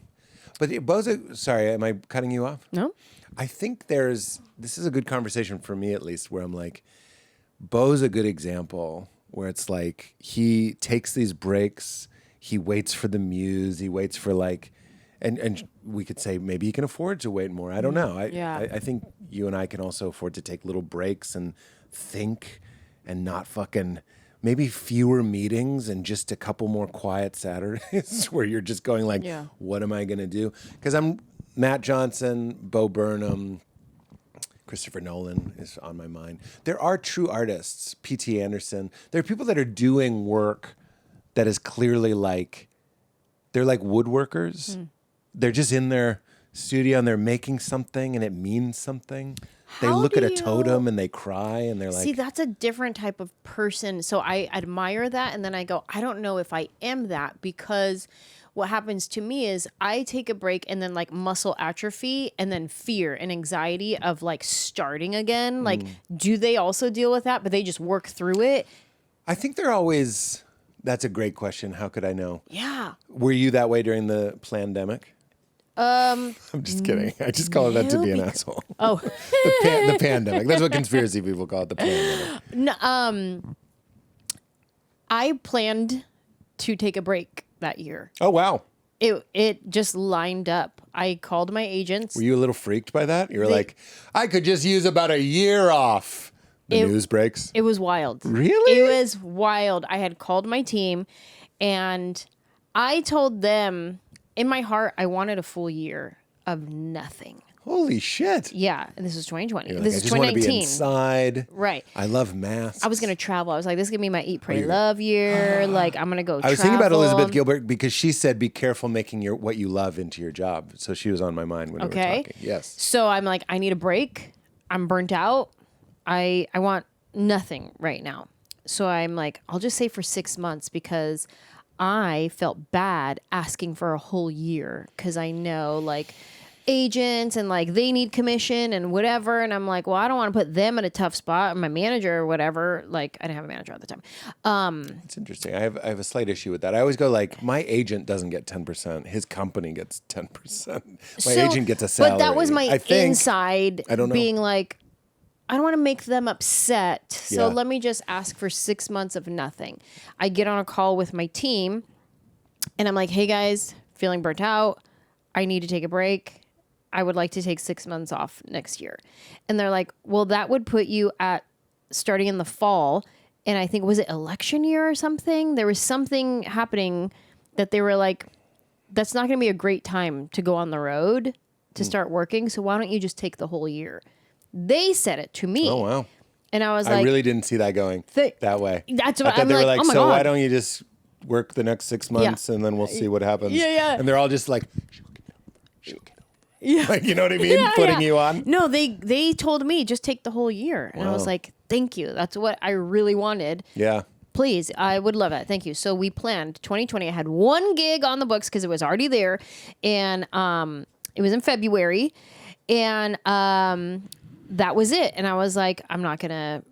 but Bo's sorry, am I cutting you off? No. I think this is a good conversation for me at least, where I'm like, Bo's a good example where it's like he takes these breaks, he waits for the muse, he waits for like, and we could say maybe he can afford to wait more. I don't know. I think you and I can also afford to take little breaks and think and not fucking, maybe fewer meetings and just a couple more quiet Saturdays where you're just going like, what am I going to do? Because I'm Matt Johnson, Bo Burnham, Christopher Nolan is on my mind. There are true artists, P.T. Anderson. There are people that are doing work that is clearly like, they're like woodworkers. They're just in their studio and they're making something and it means something. They look at a totem and they cry and they're like... See, that's a different type of person. So I admire that. And then I go, I don't know if I am that, because what happens to me is I take a break and then like muscle atrophy and then fear and anxiety of like starting again. Like, do they also deal with that, but they just work through it? I think they're always... That's a great question. How could I know? Yeah. Were you that way during the pandemic? I'm just kidding. I just call it that to be an asshole. Oh. The pandemic. That's what conspiracy people call it, the pandemic. No, I planned to take a break that year. Oh, wow. It just lined up. I called my agents. Were you a little freaked by that? You were like, I could just use about a year off. The news breaks. It was wild. Really? It was wild. I had called my team and I told them, in my heart, I wanted a full year of nothing. Holy shit. Yeah. And this was 2020. Like, this is 2019. I just want to be inside. Right. I love masks. I was going to travel. I was like, this is going to be my Eat, Pray, Love year. Like, I'm going to go I was thinking about Elizabeth Gilbert because she said, be careful making what you love into your job. So she was on my mind when we were talking. Yes. So I'm like, I need a break. I'm burnt out. I want nothing right now. So I'm like, I'll just say for 6 months, because I felt bad asking for a whole year, because I know like agents and like they need commission and whatever. And I'm like, well, I don't want to put them in a tough spot. My manager or whatever. Like, I didn't have a manager at the time. It's interesting. I have a slight issue with that. I always go like, my agent doesn't get 10%. His company gets 10%. My agent gets a salary. But that was my inside I don't know. being like, I don't want to make them upset. So Yeah. let me just ask for 6 months of nothing. I get on a call with my team and I'm like, hey guys, feeling burnt out. I need to take a break. I would like to take 6 months off next year. And they're like, well, that would put you at starting in the fall. And I think, was it election year or something? There was something happening that they were like, that's not going to be a great time to go on the road to start working. So why don't you just take the whole year? They said it to me. Oh, wow. And I was like... I really didn't see that going that way. That's I what thought I'm they were like, like, oh my so God. why don't you just work the next 6 months and then we'll see what happens. Yeah. And they're all just like, she'll get over. Yeah. Like, you know what I mean? Putting you on. No, they told me, just take the whole year. And I was like, thank you. That's what I really wanted. Yeah. Please, I would love it. Thank you. So we planned 2020. I had one gig on the books because it was already there. And it was in February. And that was it. And I was like, I'm going to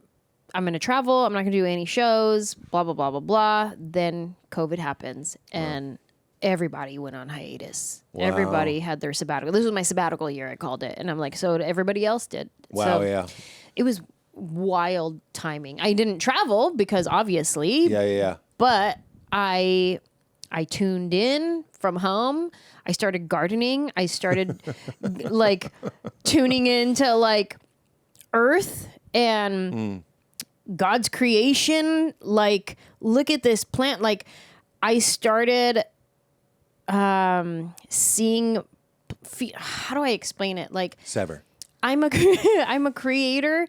travel. I'm not going to do any shows, blah, blah, blah, blah, blah. Then COVID happens and everybody went on hiatus. Wow. Everybody had their sabbatical. This was my sabbatical year, I called it. And I'm like, so everybody else did. Wow, so yeah. It was wild timing. I didn't travel because obviously. Yeah. But I tuned in from home. I started gardening. I started like tuning into like Earth and God's creation. Like, look at this plant. Like, I started seeing. How do I explain it? Like, Sever. I'm a creator.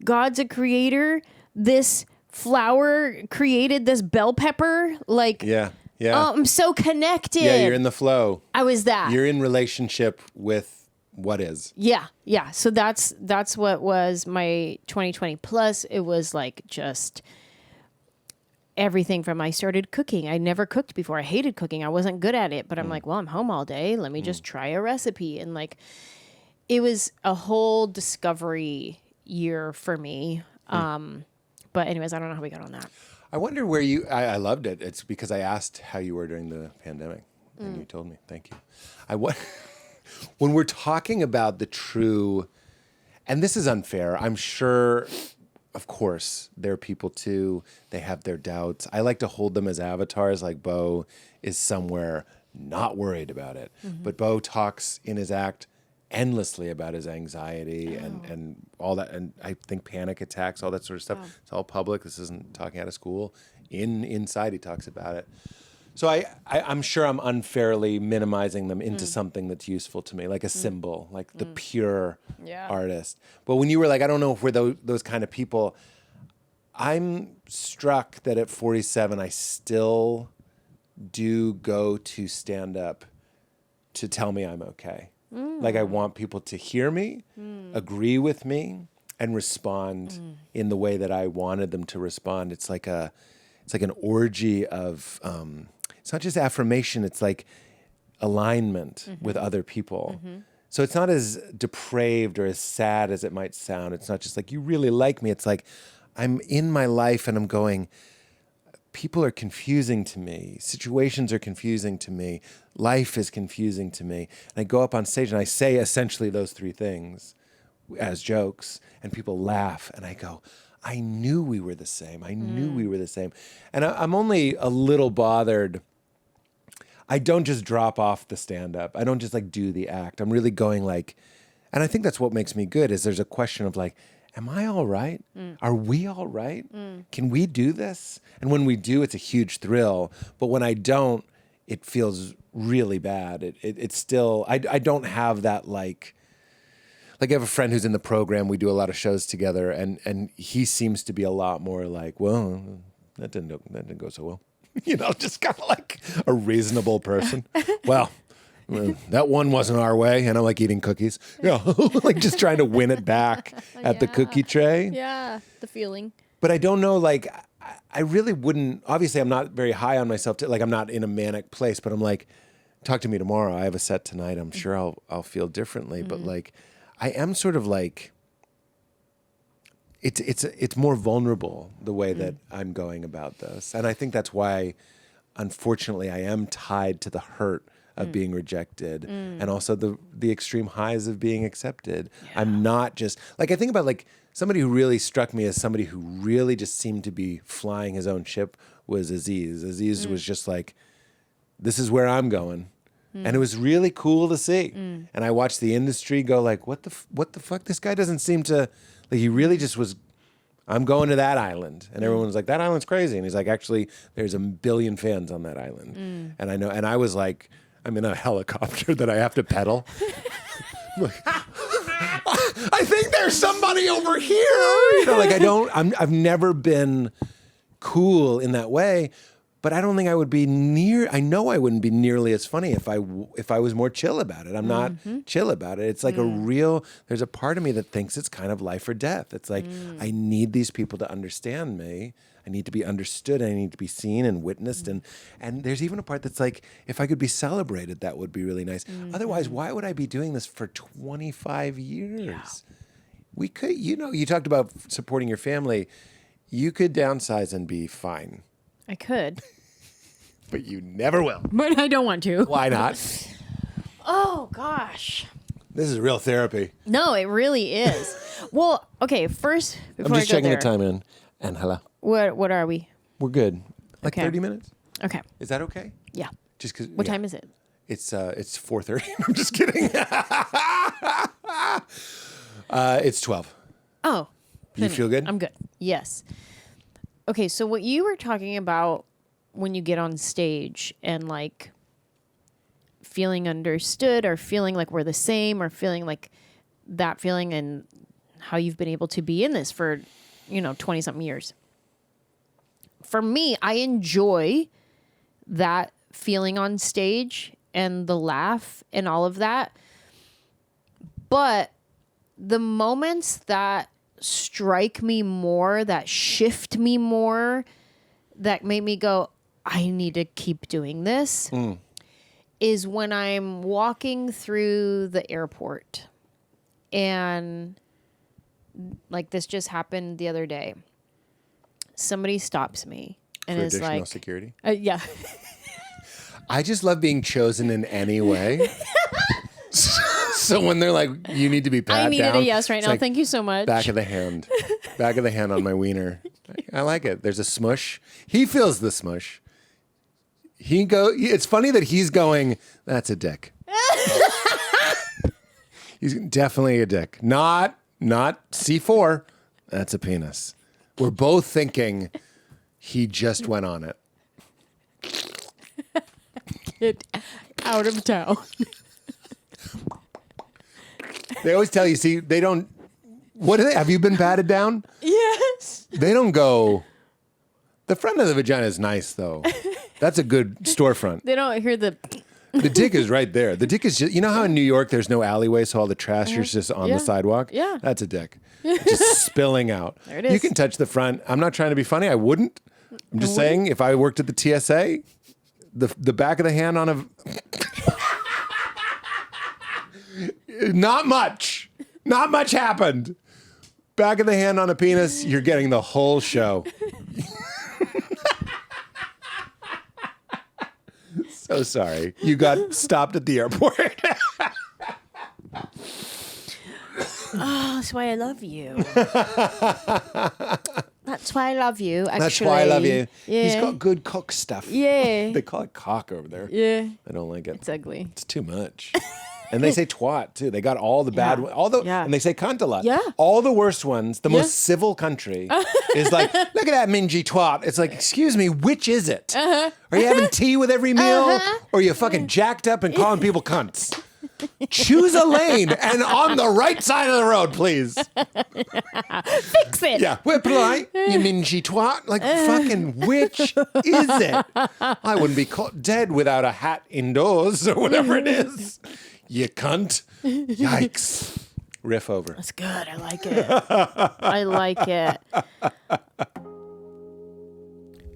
God's a creator. This flower created this bell pepper. Like, Yeah. I'm so connected. Yeah, you're in the flow. I was that. You're in relationship with what is. Yeah. So that's what was my 2020. Plus, it was like just everything from I started cooking. I never cooked before. I hated cooking. I wasn't good at it. But I'm like, well, I'm home all day. Let me just try a recipe. And like, it was a whole discovery year for me. But anyways, I don't know how we got on that. I wonder where I loved it. It's because I asked how you were during the pandemic and you told me. Thank you. When we're talking about the true, and this is unfair, I'm sure of course, they're people too. They have their doubts. I like to hold them as avatars, like Bo is somewhere not worried about it. But Bo talks in his act endlessly about his anxiety and all that. And I think panic attacks, all that sort of stuff. It's all public. This isn't talking out of school. Inside, he talks about it. So I'm sure I'm unfairly minimizing them into something that's useful to me, like a symbol, like the pure artist. But when you were like, I don't know if we're those kind of people, I'm struck that at 47, I still do go to stand up to tell me I'm okay. Like I want people to hear me, agree with me, and respond in the way that I wanted them to respond. It's like an orgy of, it's not just affirmation, it's like alignment with other people. So it's not as depraved or as sad as it might sound. It's not just like, you really like me. It's like, I'm in my life and I'm going, people are confusing to me. Situations are confusing to me. Life is confusing to me. And I go up on stage and I say essentially those three things as jokes, and people laugh. And I go, I knew we were the same. I knew we were the same. And I'm only a little bothered. I don't just drop off the stand-up. I don't just like do the act. I'm really going like, and I think that's what makes me good, is there's a question of like, am I all right? Are we all right? Can we do this? And when we do, it's a huge thrill. But when I don't, it feels really bad. It's still, I don't have that like I have a friend who's in the program. We do a lot of shows together, and he seems to be a lot more like, well, that didn't go so well. Just kind of like a reasonable person. Well, that one wasn't our way, and I'm like eating cookies. Yeah, like just trying to win it back at the cookie tray. Yeah, the feeling. But I don't know, like, I really wouldn't, obviously I'm not very high on myself, like I'm not in a manic place, but I'm like, talk to me tomorrow. I have a set tonight. I'm sure I'll feel differently, but like, I am sort of like, it's more vulnerable the way that I'm going about this. And I think that's why, unfortunately, I am tied to the hurt of being rejected and also the extreme highs of being accepted. Yeah. I'm not just, like, I think about like somebody who really struck me as somebody who really just seemed to be flying his own ship was Aziz. Aziz was just like, this is where I'm going. And it was really cool to see. And I watched the industry go like, what the fuck? This guy doesn't seem to, like, he really just was, I'm going to that island. And everyone was like, that island's crazy. And he's like, actually, there's 1 billion fans on that island. And I know, and I was like, I'm in a helicopter that I have to pedal. Like, I think there's somebody over here. I've never been cool in that way. But I don't think I would be I know I wouldn't be nearly as funny if I was more chill about it. I'm not chill about it. It's like there's a part of me that thinks it's kind of life or death. It's like, I need these people to understand me. I need to be understood. I need to be seen and witnessed. And there's even a part that's like, if I could be celebrated, that would be really nice. Otherwise, why would I be doing this for 25 years? Yeah. We could, you talked about supporting your family. You could downsize and be fine. I could. But you never will. But I don't want to. Why not? Oh, gosh. This is real therapy. No, it really is. Well, okay, first, before I'm just I go checking there, the time in. Anjelah. What are we? We're good. Like Okay. 30 minutes? Okay. Is that okay? Yeah. Just because. What time is it? It's 4:30. I'm just kidding. It's 12. Oh. You feel good? I'm good. Yes. Okay, so what you were talking about when you get on stage and like feeling understood or feeling like we're the same or feeling like that feeling and how you've been able to be in this for, 20 something years. For me, I enjoy that feeling on stage and the laugh and all of that. But the moments that strike me more, that shift me more, that made me go, I need to keep doing this, is when I'm walking through the airport. And like this just happened the other day. Somebody stops me and For is additional like, security? yeah. I just love being chosen in any way. So when they're like, you need to be pat down. I needed a yes right it's now. like Thank you so much. Back of the hand. Back of the hand on my wiener. I like it. There's a smush. He feels the smush. It's funny that he's going, that's a dick. He's definitely a dick. Not C4. That's a penis. We're both thinking he just went on it. Get out of town. They always tell you, see, they don't, have you been patted down? Yes. They don't go, the front of the vagina is nice though. That's a good storefront. They don't hear the dick is right there. The dick is just, you know how in New York there's no alleyway, so all the trash is just on the sidewalk? Yeah. That's a dick. Just spilling out. There it is. You can touch the front. I'm not trying to be funny. I wouldn't. I'm just saying if I worked at the TSA, the back of the hand on a... Not much. Not much happened. Back of the hand on a penis, you're getting the whole show. So sorry. You got stopped at the airport. Oh, that's why I love you. That's why I love you, actually. That's why I love you. Yeah. He's got good cock stuff. Yeah. They call it cock over there. Yeah. I don't like it. It's ugly. It's too much. And they say twat too. They got all the bad ones. And they say cunt a lot. Yeah. All the worst ones, the most civil country is like, look at that mingy twat. It's like, excuse me, which is it? Are you having tea with every meal? Or are you fucking jacked up and calling people cunts? Choose a lane and on the right side of the road, please. Fix it. Yeah, we're polite, you mingy twat. Like, fucking which is it? I wouldn't be caught dead without a hat indoors or whatever it is. You cunt. Yikes. Riff over. That's good. I like it. I like it.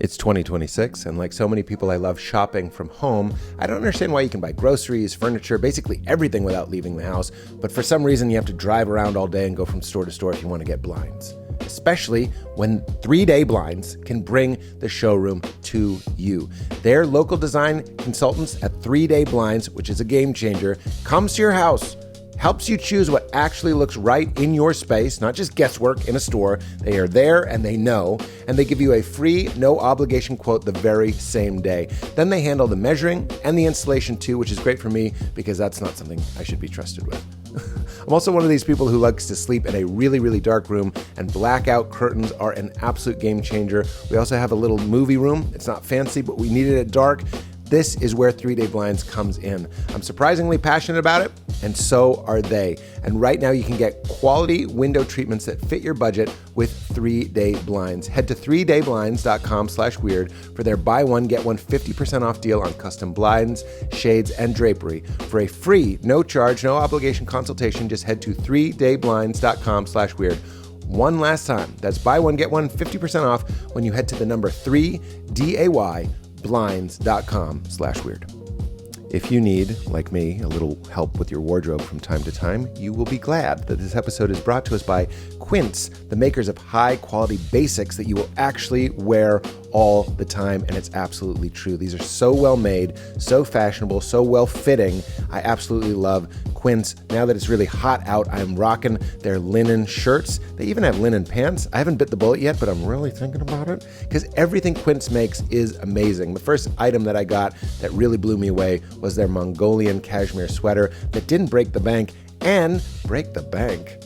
It's 2026, and like so many people, I love shopping from home. I don't understand why you can buy groceries, furniture, basically everything without leaving the house. But for some reason, you have to drive around all day and go from store to store if you want to get blinds. Especially when 3-day blinds can bring the showroom to you. Their local design consultants at 3-day blinds, which is a game changer, comes to your house, helps you choose what actually looks right in your space, not just guesswork in a store. They are there and they know, and they give you a free, no obligation quote the very same day. Then they handle the measuring and the installation too, which is great for me because that's not something I should be trusted with. I'm also one of these people who likes to sleep in a really, really dark room, and blackout curtains are an absolute game changer. We also have a little movie room. It's not fancy, but we needed it dark. This is where 3-day blinds comes in. I'm surprisingly passionate about it, and so are they. And right now you can get quality window treatments that fit your budget with 3-day blinds. Head to 3dayblinds.com/weird for their buy one, get one 50% off deal on custom blinds, shades, and drapery. For a free, no charge, no obligation consultation, just head to 3dayblinds.com/weird. One last time, that's buy one, get one 50% off when you head to the number 3DAY blinds.com/weird. If you need, like me, a little help with your wardrobe from time to time, you will be glad that this episode is brought to us by Quince, the makers of high-quality basics that you will actually wear all the time, and it's absolutely true. These are so well made, so fashionable, so well fitting. I absolutely love Quince. Now that it's really hot out, I'm rocking their linen shirts. They even have linen pants. I haven't bit the bullet yet, but I'm really thinking about it because everything Quince makes is amazing. The first item that I got that really blew me away was their Mongolian cashmere sweater that didn't break the bank. And break the bank.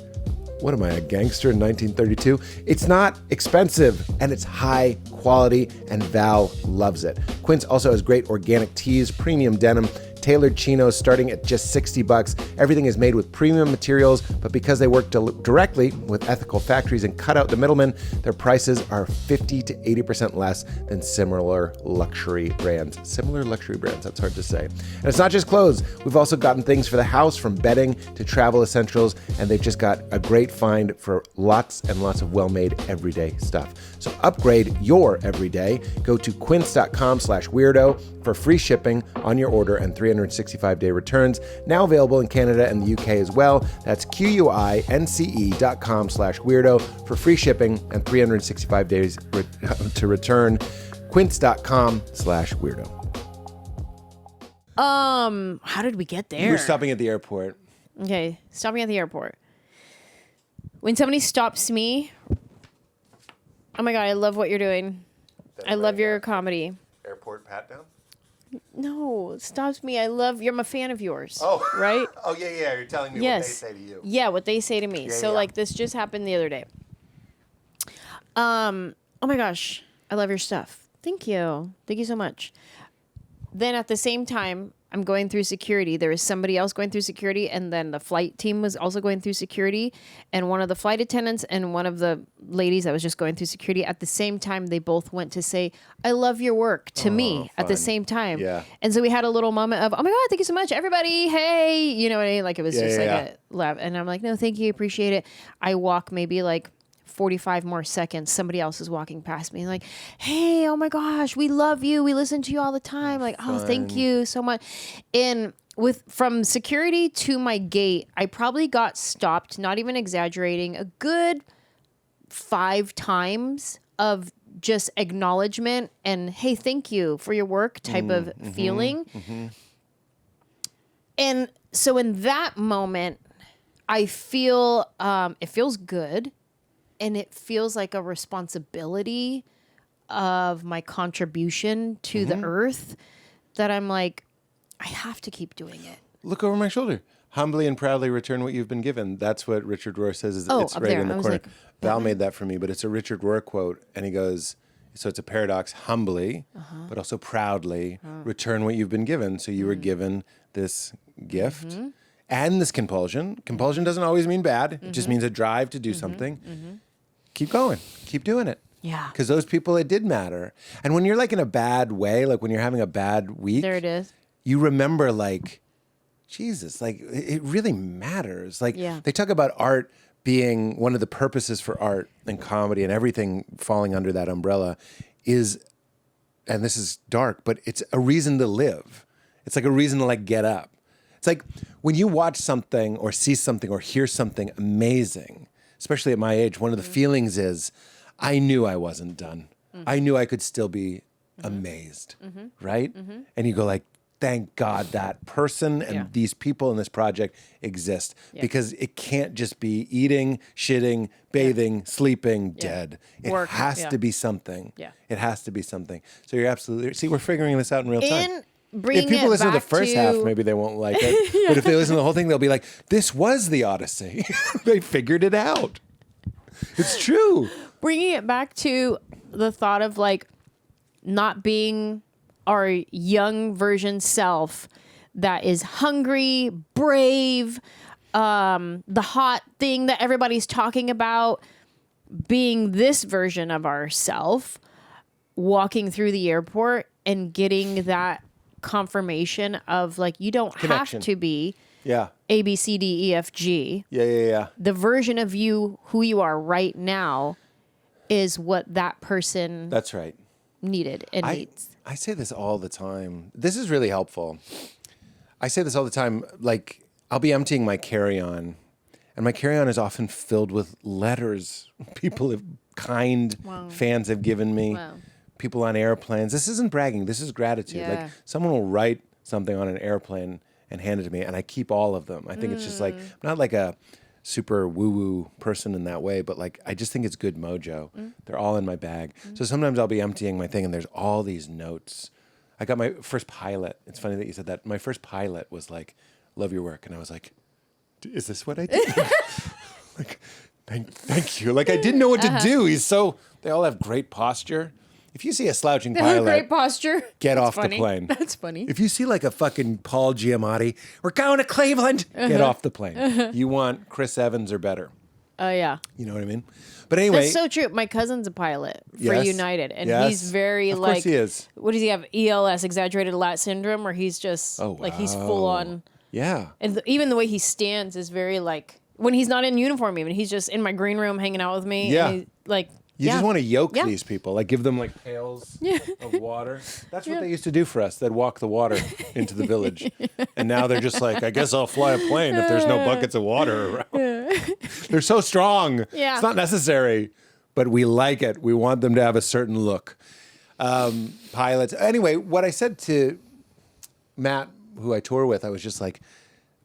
What am I, a gangster in 1932? It's not expensive, and it's high quality, and Val loves it. Quince also has great organic tees, premium denim, tailored chinos starting at just $60. Everything is made with premium materials, but because they work directly with ethical factories and cut out the middlemen, their prices are 50 to 80% less than similar luxury brands. Similar luxury brands, that's hard to say. And it's not just clothes. We've also gotten things for the house, from bedding to travel essentials, and they've just got a great find for lots and lots of well-made everyday stuff. So upgrade your everyday. Go to quince.com/weirdo for free shipping on your order and 365-day returns. Now available in Canada and the UK as well. That's QUINCE.com/weirdo for free shipping and 365 days to return. Quince.com/weirdo. How did we get there? You were stopping at the airport. Okay, stopping at the airport. When somebody stops me Oh my God, I love what you're doing. I love your comedy. Airport pat down? No, it stops me. I'm a fan of yours. Oh. Right? Oh, yeah. You're telling me Yes. what they say to you. Yeah, what they say to me. Yeah, So yeah. like this just happened the other day. Oh my gosh, I love your stuff. Thank you. Thank you so much. Then at the same time, I'm going through security. There was somebody else going through security, and then the flight team was also going through security. And one of the flight attendants and one of the ladies that was just going through security at the same time, they both went to say, "I love your work" to me at the fun. same time. Yeah. And so we had a little moment of, "Oh my God, thank you so much, everybody. Hey," you know what I mean? Like it was just a laugh. And I'm like, "No, thank you. Appreciate it." I walk maybe like 45 more seconds, somebody else is walking past me like, "Hey, oh my gosh, we love you. We listen to you all the time." Like, "Oh, thank you so much." And from security to my gate, I probably got stopped, not even exaggerating, a good 5 times of just acknowledgement and, "Hey, thank you for your work" type of feeling. And so in that moment, I feel, it feels good. And it feels like a responsibility of my contribution to the earth that I'm like, I have to keep doing it. Look over my shoulder. Humbly and proudly return what you've been given. That's what Richard Rohr says. It's up right there. in the I was corner. like, Val made that for me, but it's a Richard Rohr quote. And he goes, so it's a paradox, humbly, but also proudly return what you've been given. So you were given this gift and this compulsion. Compulsion doesn't always mean bad. It just means a drive to do something. Keep going. Keep doing it. Yeah. Because those people, it did matter. And when you're like in a bad way, like when you're having a bad week. There it is. You remember like, Jesus, like it really matters. Like they talk about art being one of the purposes for art and comedy and everything falling under that umbrella is, and this is dark, but it's a reason to live. It's like a reason to like get up. It's like when you watch something or see something or hear something amazing, especially at my age, one of the feelings is, I knew I wasn't done. I knew I could still be amazed, right? And you go like, thank God that person and these people in this project exist because it can't just be eating, shitting, bathing, sleeping, dead. It has to be something. Yeah. It has to be something. So you're absolutely, see, we're figuring this out in real time. If people listen to the first half, maybe they won't like it. But if they listen to the whole thing, they'll be like, this was the Odyssey. They figured it out. It's true. Bringing it back to the thought of like not being our young version self that is hungry, brave, the hot thing that everybody's talking about, being this version of ourself, walking through the airport and getting that confirmation of like, you don't have to be A, B, C, D, E, F, G. Yeah. The version of you, who you are right now, is what that person That's right. needed and needs. I say this all the time. This is really helpful. I say this all the time. Like, I'll be emptying my carry-on, and my carry-on is often filled with letters people have fans have given me. Wow. People on airplanes. This isn't bragging. This is gratitude. Yeah. Like, someone will write something on an airplane and hand it to me, and I keep all of them. I think it's just like, I'm not like a super woo-woo person in that way, but like, I just think it's good mojo. They're all in my bag. So sometimes I'll be emptying my thing and there's all these notes. I got my first pilot. It's funny that you said that. My first pilot was like, love your work. And I was like, is this what I did? Like, thank you. Like, I didn't know what to do. They all have great posture. If you see a slouching pilot, Great posture. Get off the plane. That's funny. If you see like a fucking Paul Giamatti, we're going to Cleveland, get off the plane. You want Chris Evans or better. Oh, yeah. You know what I mean? But anyway. That's so true. My cousin's a pilot for Yes. United, and Yes. he's very Of like, course he is. what does he have? ELS, exaggerated lat syndrome, where he's just like, he's full on. Yeah. And even the way he stands is very like, when he's not in uniform, even he's just in my green room hanging out with me. Yeah. And like, You just want to yoke Yeah. these people, like give them like pails of water. That's what they used to do for us. They'd walk the water into the village. And now they're just like, I guess I'll fly a plane if there's no buckets of water around. They're so strong. Yeah. It's not necessary, but we like it. We want them to have a certain look. Pilots. Anyway, what I said to Matt, who I tour with, I was just like,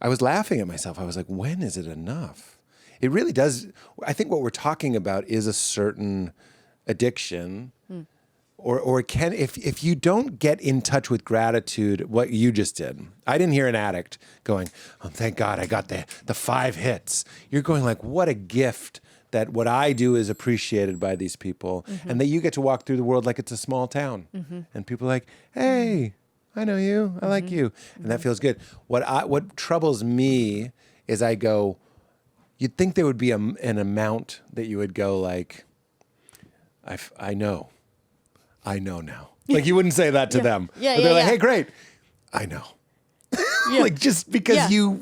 I was laughing at myself. I was like, when is it enough? It really does. I think what we're talking about is a certain addiction, or can if you don't get in touch with gratitude, what you just did. I didn't hear an addict going, "Oh, thank God I got the 5 hits." You're going like, "What a gift that what I do is appreciated by these people, and that you get to walk through the world like it's a small town, and people are like, hey, I know you, I like you," and that feels good. What troubles me is I go, you'd think there would be an amount that you would go like, I know now. Like you wouldn't say that to them. But they're like, hey, great, I know. Like just because you've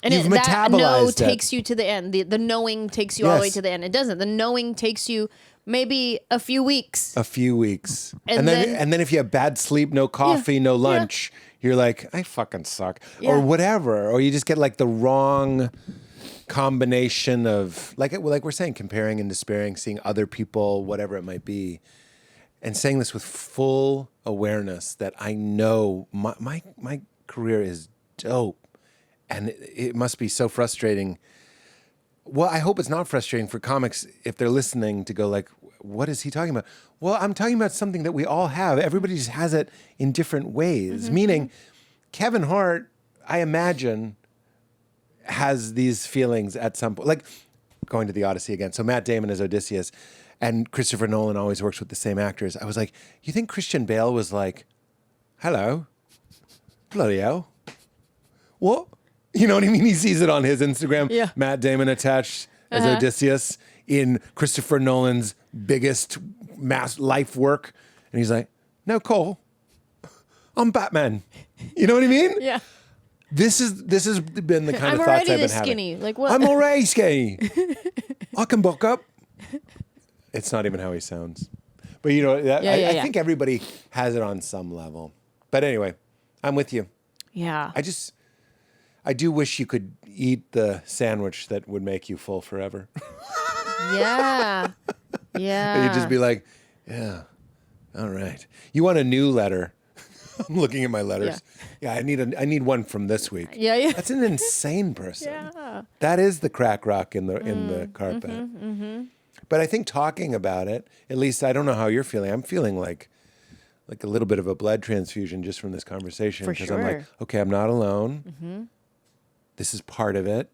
metabolized that no it. takes you to the end. The knowing takes you all the way to the end. It doesn't. The knowing takes you maybe a few weeks. And then if you have bad sleep, no coffee, no lunch, you're like, I fucking suck. Or whatever. Or you just get like the wrong combination of like we're saying, comparing and despairing, seeing other people, whatever it might be. And saying this with full awareness that I know my career is dope. And it must be so frustrating. Well, I hope it's not frustrating for comics if they're listening to go like, what is he talking about? Well, I'm talking about something that we all have. Everybody just has it in different ways. Meaning, Kevin Hart, I imagine, has these feelings at some point. Like, going to the Odyssey again. So Matt Damon is Odysseus, and Christopher Nolan always works with the same actors. I was like, you think Christian Bale was like, hello, bloody hell, what? You know what I mean? He sees it on his Instagram. Yeah. Matt Damon attached as Odysseus in Christopher Nolan's biggest mass life work. And he's like, no, Cole, I'm Batman. You know what I mean? Yeah. This has been the kind of thoughts I've been skinny. having. Like what? I'm already skinny. I can bulk up. It's not even how he sounds. But you know, I think everybody has it on some level. But anyway, I'm with you. Yeah. I do wish you could eat the sandwich that would make you full forever. Yeah. And you'd just be like, yeah, all right. You want a new letter? I'm looking at my letters. Yeah, I need one from this week. Yeah. That's an insane person. Yeah. That is the crack rock in the carpet. But I think talking about it, at least I don't know how you're feeling. I'm feeling like a little bit of a blood transfusion just from this conversation. For Because sure. I'm like, okay, I'm not alone. This is part of it.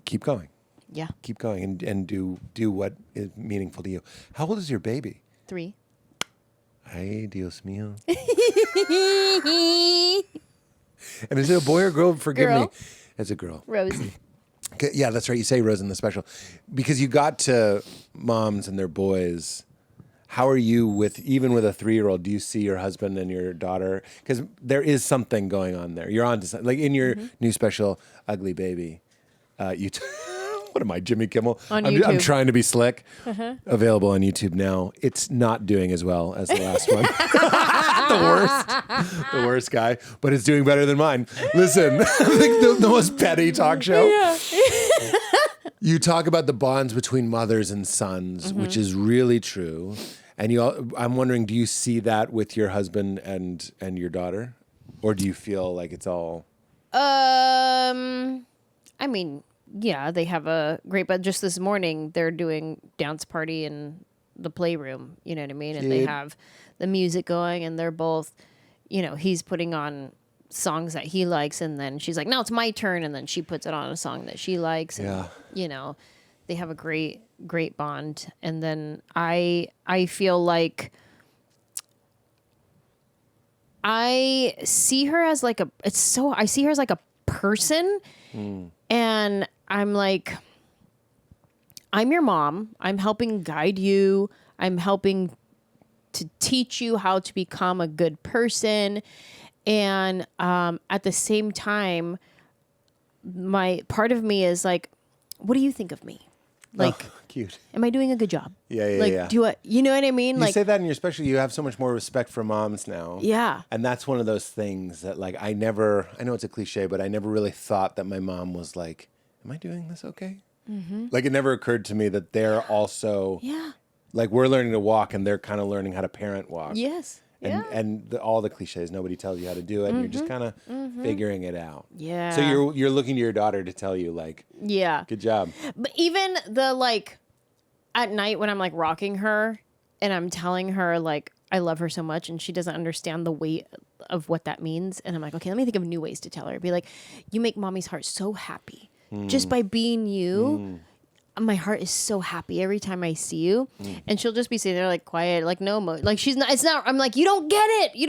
Keep going. Yeah. Keep going and do what is meaningful to you. How old is your baby? 3. Ay, Dios mío. And is it a boy or girl? Forgive me. It's a girl. Rosie. Yeah, that's right. You say Rose in the special. Because you got to moms and their boys. How are you even with a 3-year-old? Do you see your husband and your daughter? Because there is something going on there. You're on to something. Like in your new special, Ugly Baby, what am I, Jimmy Kimmel? I'm trying to be slick. Available on YouTube now. It's not doing as well as the last one. The worst guy, but it's doing better than mine. Listen, the most petty talk show. Yeah. You talk about the bonds between mothers and sons, which is really true. And I'm wondering, do you see that with your husband and your daughter? Or do you feel like it's all... I mean, yeah, they have a great... But just this morning, they're doing dance party in the playroom. You know what I mean? And they have the music going, and they're both... You know, he's putting on songs that he likes, and then she's like, "Now it's my turn," and then she puts it on a song that she likes. And, you know, they have a great bond. And then I feel like I see her as like I see her as like a person, and I'm like, I'm your mom. I'm helping guide you. I'm helping to teach you how to become a good person. And at the same time, my part of me is like, what do you think of me? Like, cute. Am I doing a good job? Yeah. Like, you know what I mean? You say that in your special, you have so much more respect for moms now. Yeah. And that's one of those things that like, I know it's a cliche, but I never really thought that my mom was like, am I doing this okay? Like it never occurred to me that they're also... Yeah. Like we're learning to walk and they're kind of learning how to parent walk. Yes. And all the cliches, nobody tells you how to do it, and you're just kind of figuring it out. Yeah. So you're looking to your daughter to tell you like, yeah, good job. But even the like at night when I'm like rocking her and I'm telling her like I love her so much and she doesn't understand the weight of what that means. And I'm like, okay, let me think of new ways to tell her. Be like, you make mommy's heart so happy just by being you. My heart is so happy every time I see you. And she'll just be sitting there like quiet, like like she's not, it's not, I'm like, you don't get it. You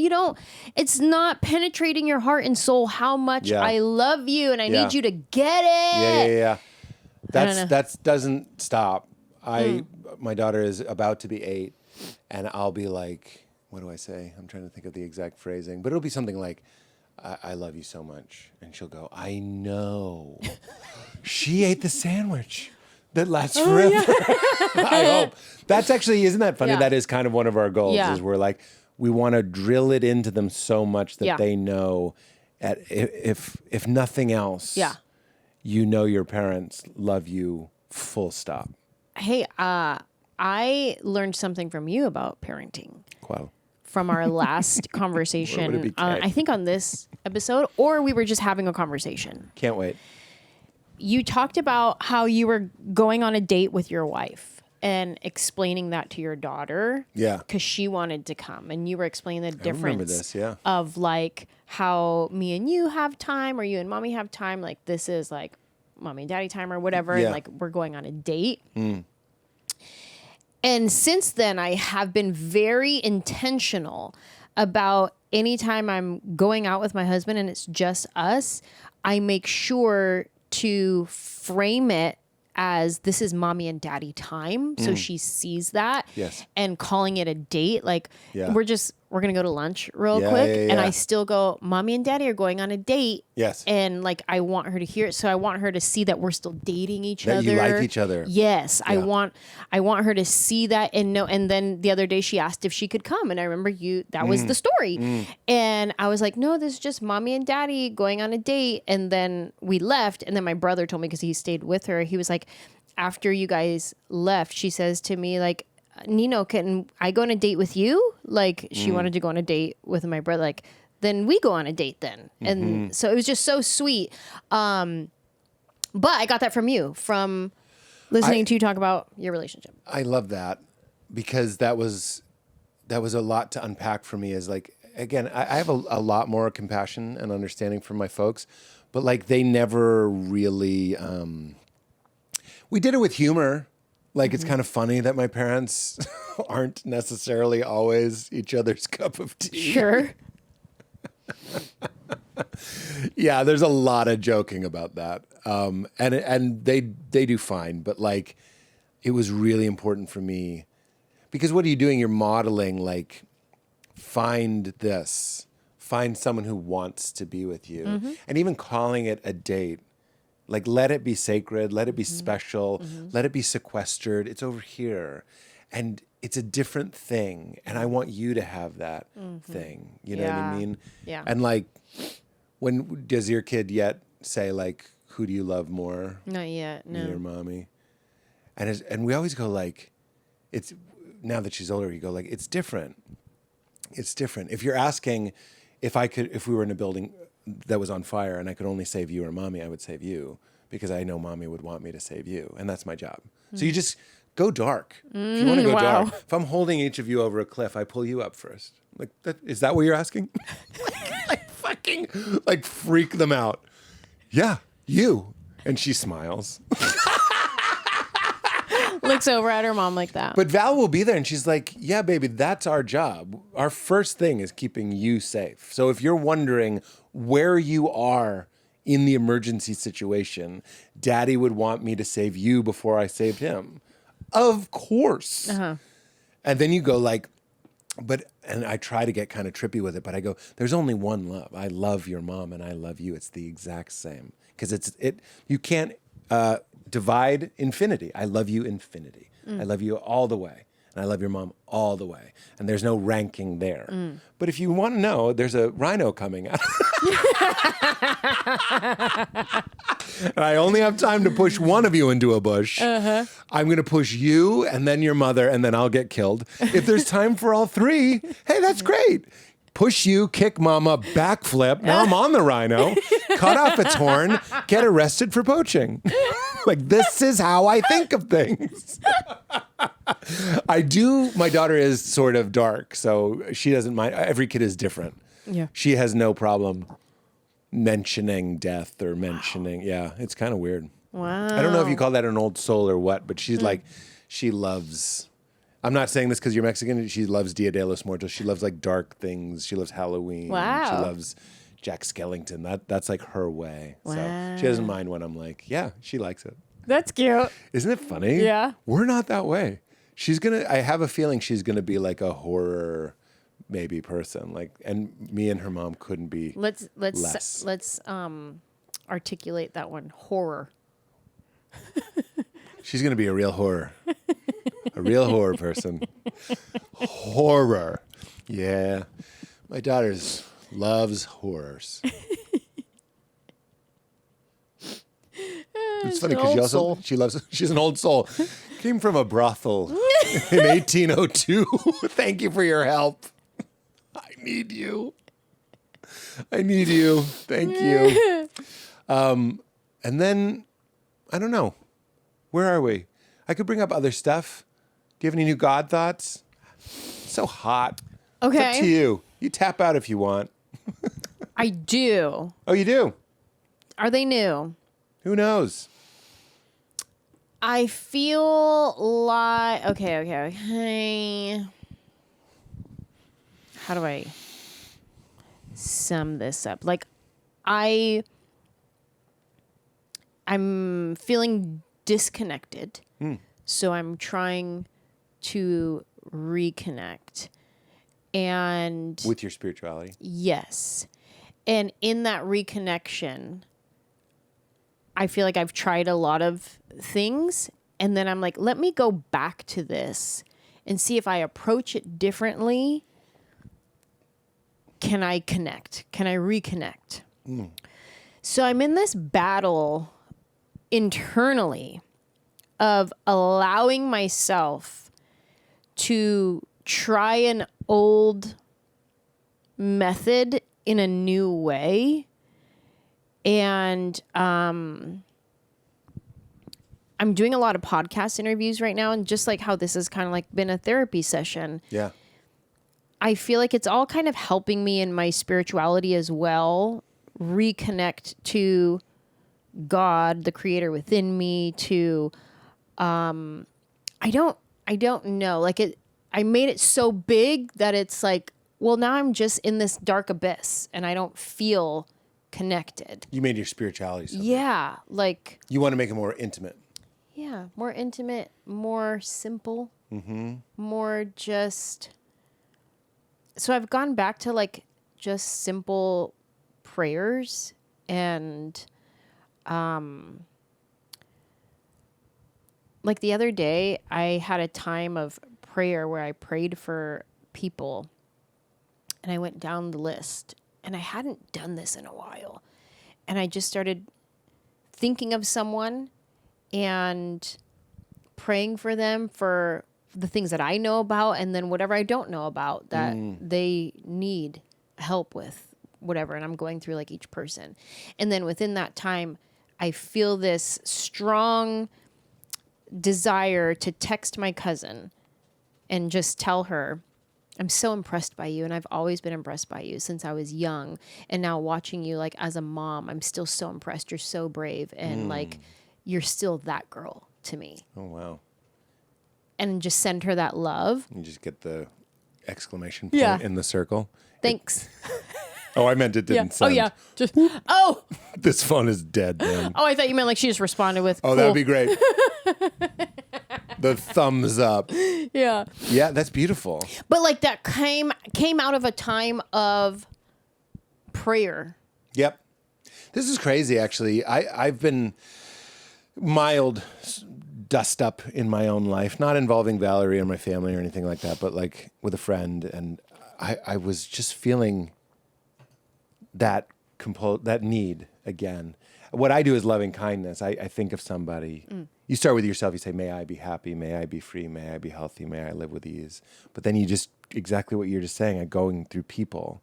don't, it's not penetrating your heart and soul how much I love you and I need you to get it. Yeah. That doesn't stop. My daughter is about to be 8 and I'll be like, what do I say? I'm trying to think of the exact phrasing, but it'll be something like, I love you so much. And she'll go, I know. She ate the sandwich that lasts forever. Yeah. I hope. That's actually, isn't that funny? Yeah. That is kind of one of our goals is we're like, we want to drill it into them so much that they know if nothing else, you know your parents love you full stop. Hey, I learned something from you about parenting. Wow. From our last conversation, I think on this episode, or we were just having a conversation. Can't wait. You talked about how you were going on a date with your wife and explaining that to your daughter. Yeah. Because she wanted to come. And you were explaining the difference remember this, of like how me and you have time or you and mommy have time. Like this is like mommy and daddy time or whatever. Yeah. And like we're going on a date. And since then, I have been very intentional about anytime I'm going out with my husband and it's just us, I make sure to frame it as this is mommy and daddy time. So she sees that. Yes. And calling it a date. Like we're going to go to lunch real quick. Yeah. And I still go, mommy and daddy are going on a date. Yes. And like, I want her to hear it. So I want her to see that we're still dating each other. That you like each other. Yes. Yeah. I want her to see that and know. And then the other day she asked if she could come. And I remember that was the story. And I was like, no, this is just mommy and daddy going on a date. And then we left. And then my brother told me, because he stayed with her, he was like, after you guys left, she says to me like, Nino, can I go on a date with you? Like she wanted to go on a date with my brother. Like, then we go on a date then. And so it was just so sweet. But I got that from you, from listening to you talk about your relationship. I love that because that was a lot to unpack for me. Is like, again, I have a lot more compassion and understanding for my folks, but like they never really, we did it with humor. Like, it's kind of funny that my parents aren't necessarily always each other's cup of tea. Sure. Yeah, there's a lot of joking about that. And they do fine. But, like, it was really important for me. Because what are you doing? You're modeling, like, find this. Find someone who wants to be with you. And even calling it a date. Like, let it be sacred, let it be special, let it be sequestered. It's over here. And it's a different thing. And I want you to have that thing. You know what I mean? Yeah. And like, does your kid yet say, like, who do you love more? Not yet, no. Me or mommy? And we always go, like, it's, now that she's older, you go, like, it's different. It's different. If you're asking if we were in a building that was on fire and I could only save you or mommy, I would save you because I know mommy would want me to save you. And that's my job. So you just go dark. If you want to go dark. If I'm holding each of you over a cliff, I pull you up first. Like, is that what you're asking? like fucking, like freak them out. Yeah, you. And she smiles. Looks over at her mom like that. But Val will be there and she's like, yeah, baby, that's our job. Our first thing is keeping you safe. So if you're wondering where you are in the emergency situation, daddy would want me to save you before I saved him. Of course. And then you go like, and I try to get kind of trippy with it, but I go, there's only one love. I love your mom and I love you. It's the exact same. Because you can't divide infinity. I love you infinity. I love you all the way. And I love your mom all the way. And there's no ranking there. But if you want to know, there's a rhino coming out. And I only have time to push one of you into a bush. I'm going to push you and then your mother and then I'll get killed. If there's time for all three, hey, that's great. Push you, kick mama, backflip. Now I'm on the rhino. Cut off its horn. Get arrested for poaching. Like, this is how I think of things. I do. My daughter is sort of dark, so she doesn't mind. Every kid is different. Yeah. She has no problem mentioning death or mentioning. Yeah, it's kind of weird. Wow. I don't know if you call that an old soul or what, but she's like, she loves. I'm not saying this because you're Mexican. She loves Dia de los Muertos. She loves like dark things. She loves Halloween. Wow. She loves Jack Skellington. That's like her way. Wow. So she doesn't mind when I'm like, yeah, she likes it. That's cute. Isn't it funny? Yeah. We're not that way. I have a feeling she's gonna be like a horror maybe person. Like, and me and her mom couldn't be Let's less. articulate that one. Horror. She's gonna be a real horror. A real horror person. Horror. Yeah. My daughter loves horrors. It's funny because she's an old soul. Came from a brothel in 1802. Thank you for your help. I need you. Thank you. And then, I don't know. Where are we? I could bring up other stuff. Do you have any new God thoughts? It's so hot. Okay. It's up to you. You tap out if you want. I do. Oh, you do? Are they new? Who knows? I feel like okay. How do I sum this up? Like I'm feeling disconnected. So I'm trying to reconnect. And With your spirituality. yes. And in that reconnection, I feel like I've tried a lot of things, and then I'm like, let me go back to this and see if I approach it differently. Can I connect? Can I reconnect? So I'm in this battle internally of allowing myself to try an old method in a new way. And I'm doing a lot of podcast interviews right now, and just like how this has kind of like been a therapy session. Yeah. I feel like it's all kind of helping me in my spirituality as well, reconnect to God, the creator within me, to I don't know. Like I made it so big that it's like, well, now I'm just in this dark abyss and I don't feel connected. You made your spirituality something. Yeah, like You want to make it more intimate. yeah, more intimate, more simple, more just. So I've gone back to like just simple prayers and like the other day I had a time of prayer where I prayed for people and I went down the list and I hadn't done this in a while. And I just started thinking of someone and praying for them for the things that I know about, and then whatever I don't know about that they need help with, whatever. And I'm going through like each person. And then within that time, I feel this strong desire to text my cousin and just tell her, I'm so impressed by you, and I've always been impressed by you since I was young. And now watching you like as a mom, I'm still so impressed. You're so brave, and like you're still that girl to me. Oh, wow. And just send her that love. You just get the exclamation point in the circle. Thanks. Oh, I meant it didn't send. Oh yeah. Just oh. This phone is dead, man. Oh, I thought you meant like she just responded with. Oh, cool. that would be great. The thumbs up. Yeah. Yeah, that's beautiful. But like that came out of a time of prayer. Yep. This is crazy, actually. I've been mild dust up in my own life, not involving Valerie or my family or anything like that, but like with a friend. And I was just feeling that need again. What I do is loving kindness. I think of somebody. You start with yourself. You say, may I be happy. May I be free. May I be healthy. May I live with ease. But then you just, exactly what you're just saying, going through people,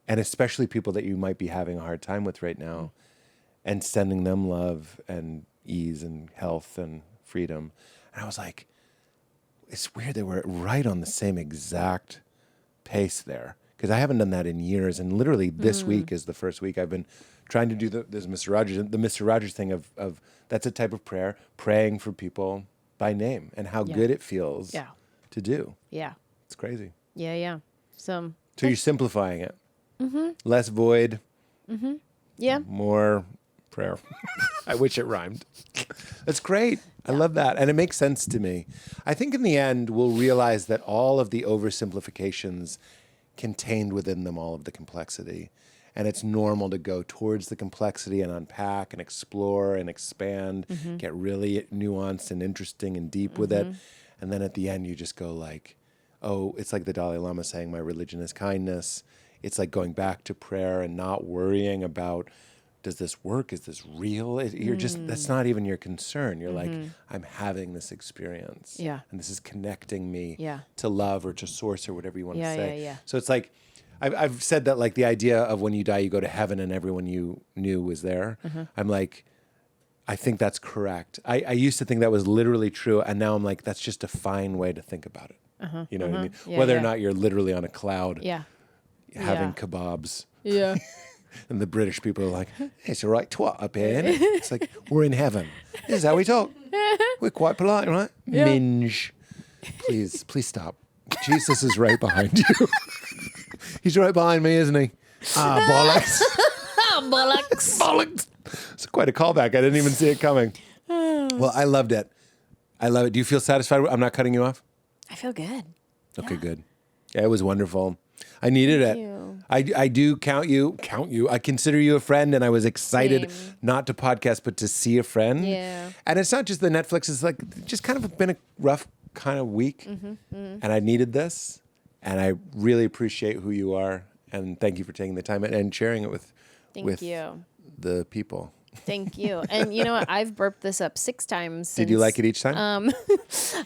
and especially people that you might be having a hard time with right now, and sending them love. And ease and health and freedom. And I was like, it's weird that we're right on the same exact pace there, because I haven't done that in years. And literally this week is the first week I've been trying to do this Mr. Rogers thing of that's a type of prayer, praying for people by name and how good it feels to do. Yeah. It's crazy. Yeah. So you're simplifying it. Less void. Yeah. More prayer. I wish it rhymed. That's great. I love that. And it makes sense to me. I think in the end, we'll realize that all of the oversimplifications contained within them all of the complexity. And it's normal to go towards the complexity and unpack and explore and expand, get really nuanced and interesting and deep with it. And then at the end, you just go like, oh, it's like the Dalai Lama saying, my religion is kindness. It's like going back to prayer and not worrying about, does this work? Is this real? You're just, that's not even your concern. You're like, I'm having this experience. Yeah. And this is connecting me Yeah. to love or to source or whatever you want to say. Yeah. So it's like, I've said that like the idea of when you die, you go to heaven and everyone you knew was there. I'm like, I think that's correct. I used to think that was literally true. And now I'm like, that's just a fine way to think about it. You know what I mean? Yeah, Whether or not you're literally on a cloud having kebabs. Yeah. And the British people are like, hey, it's a right twat up here, isn't it? It's like, we're in heaven. This is how we talk. We're quite polite, right? Yeah. Minge. Please stop. Jesus is right behind you. He's right behind me, isn't he? Ah, bollocks. Bollocks. Bollocks. It's quite a callback. I didn't even see it coming. Well, I loved it. I love it. Do you feel satisfied? I'm not cutting you off? I feel good. Okay, good. Yeah, it was wonderful. I needed it. you. I do count you. I consider you a friend, and I was excited Same. not to podcast, but to see a friend. Yeah. And it's not just the Netflix. It's like just kind of been a rough kind of week, and I needed this, and I really appreciate who you are, and thank you for taking the time and sharing it with Thank you. the people. Thank you. And you know what? I've burped this up 6 times. Since, Did you like it each time?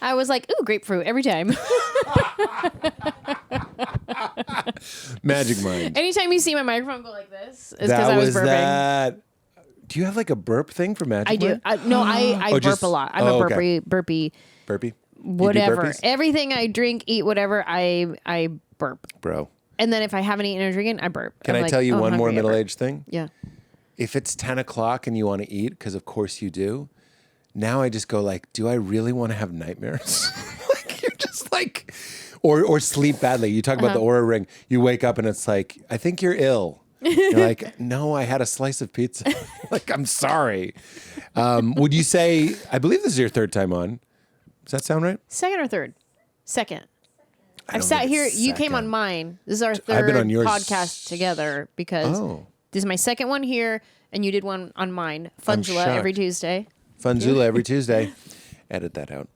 I was like, ooh, grapefruit every time. Magic mind. Anytime you see my microphone go like this, it's because I was burping. That. Do you have like a burp thing for Magic I do. Mind? I burp just- a lot. I'm a okay. burpy, Burpee? You do whatever. burpees? Everything I drink, eat, whatever, I burp. Bro. And then if I haven't eaten or drinking, I burp. Can I'm I like, tell you oh, I'm one more hungry, I burp. middle-aged thing? Yeah. If it's 10 o'clock and you want to eat, because of course you do, now I just go like, do I really want to have nightmares? Like you're just like, or sleep badly. You talk about the Oura ring. You wake up and it's like, I think you're ill. You're like, no, I had a slice of pizza. Like, I'm sorry. Would you say, I believe this is your 3rd time on. Does that sound right? 2nd or 3rd? 2nd. I I've don't sat think here. it's You came on 2nd. mine. This is our I've been 3rd on yours. podcast together because this is my 2nd one here, and you did one on mine. Funzula every shocked. Tuesday. Funzula every Tuesday. Edit that out.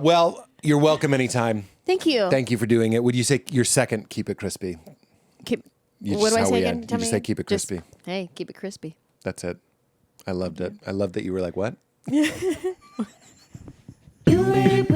Well, you're welcome anytime. Thank you. Thank you for doing it. Would you say your 2nd, keep it crispy? What just do I how say we again? end. Tell You just me say keep it Just, crispy. hey, keep it crispy. That's it. I loved it. I love that you were like, what? You made it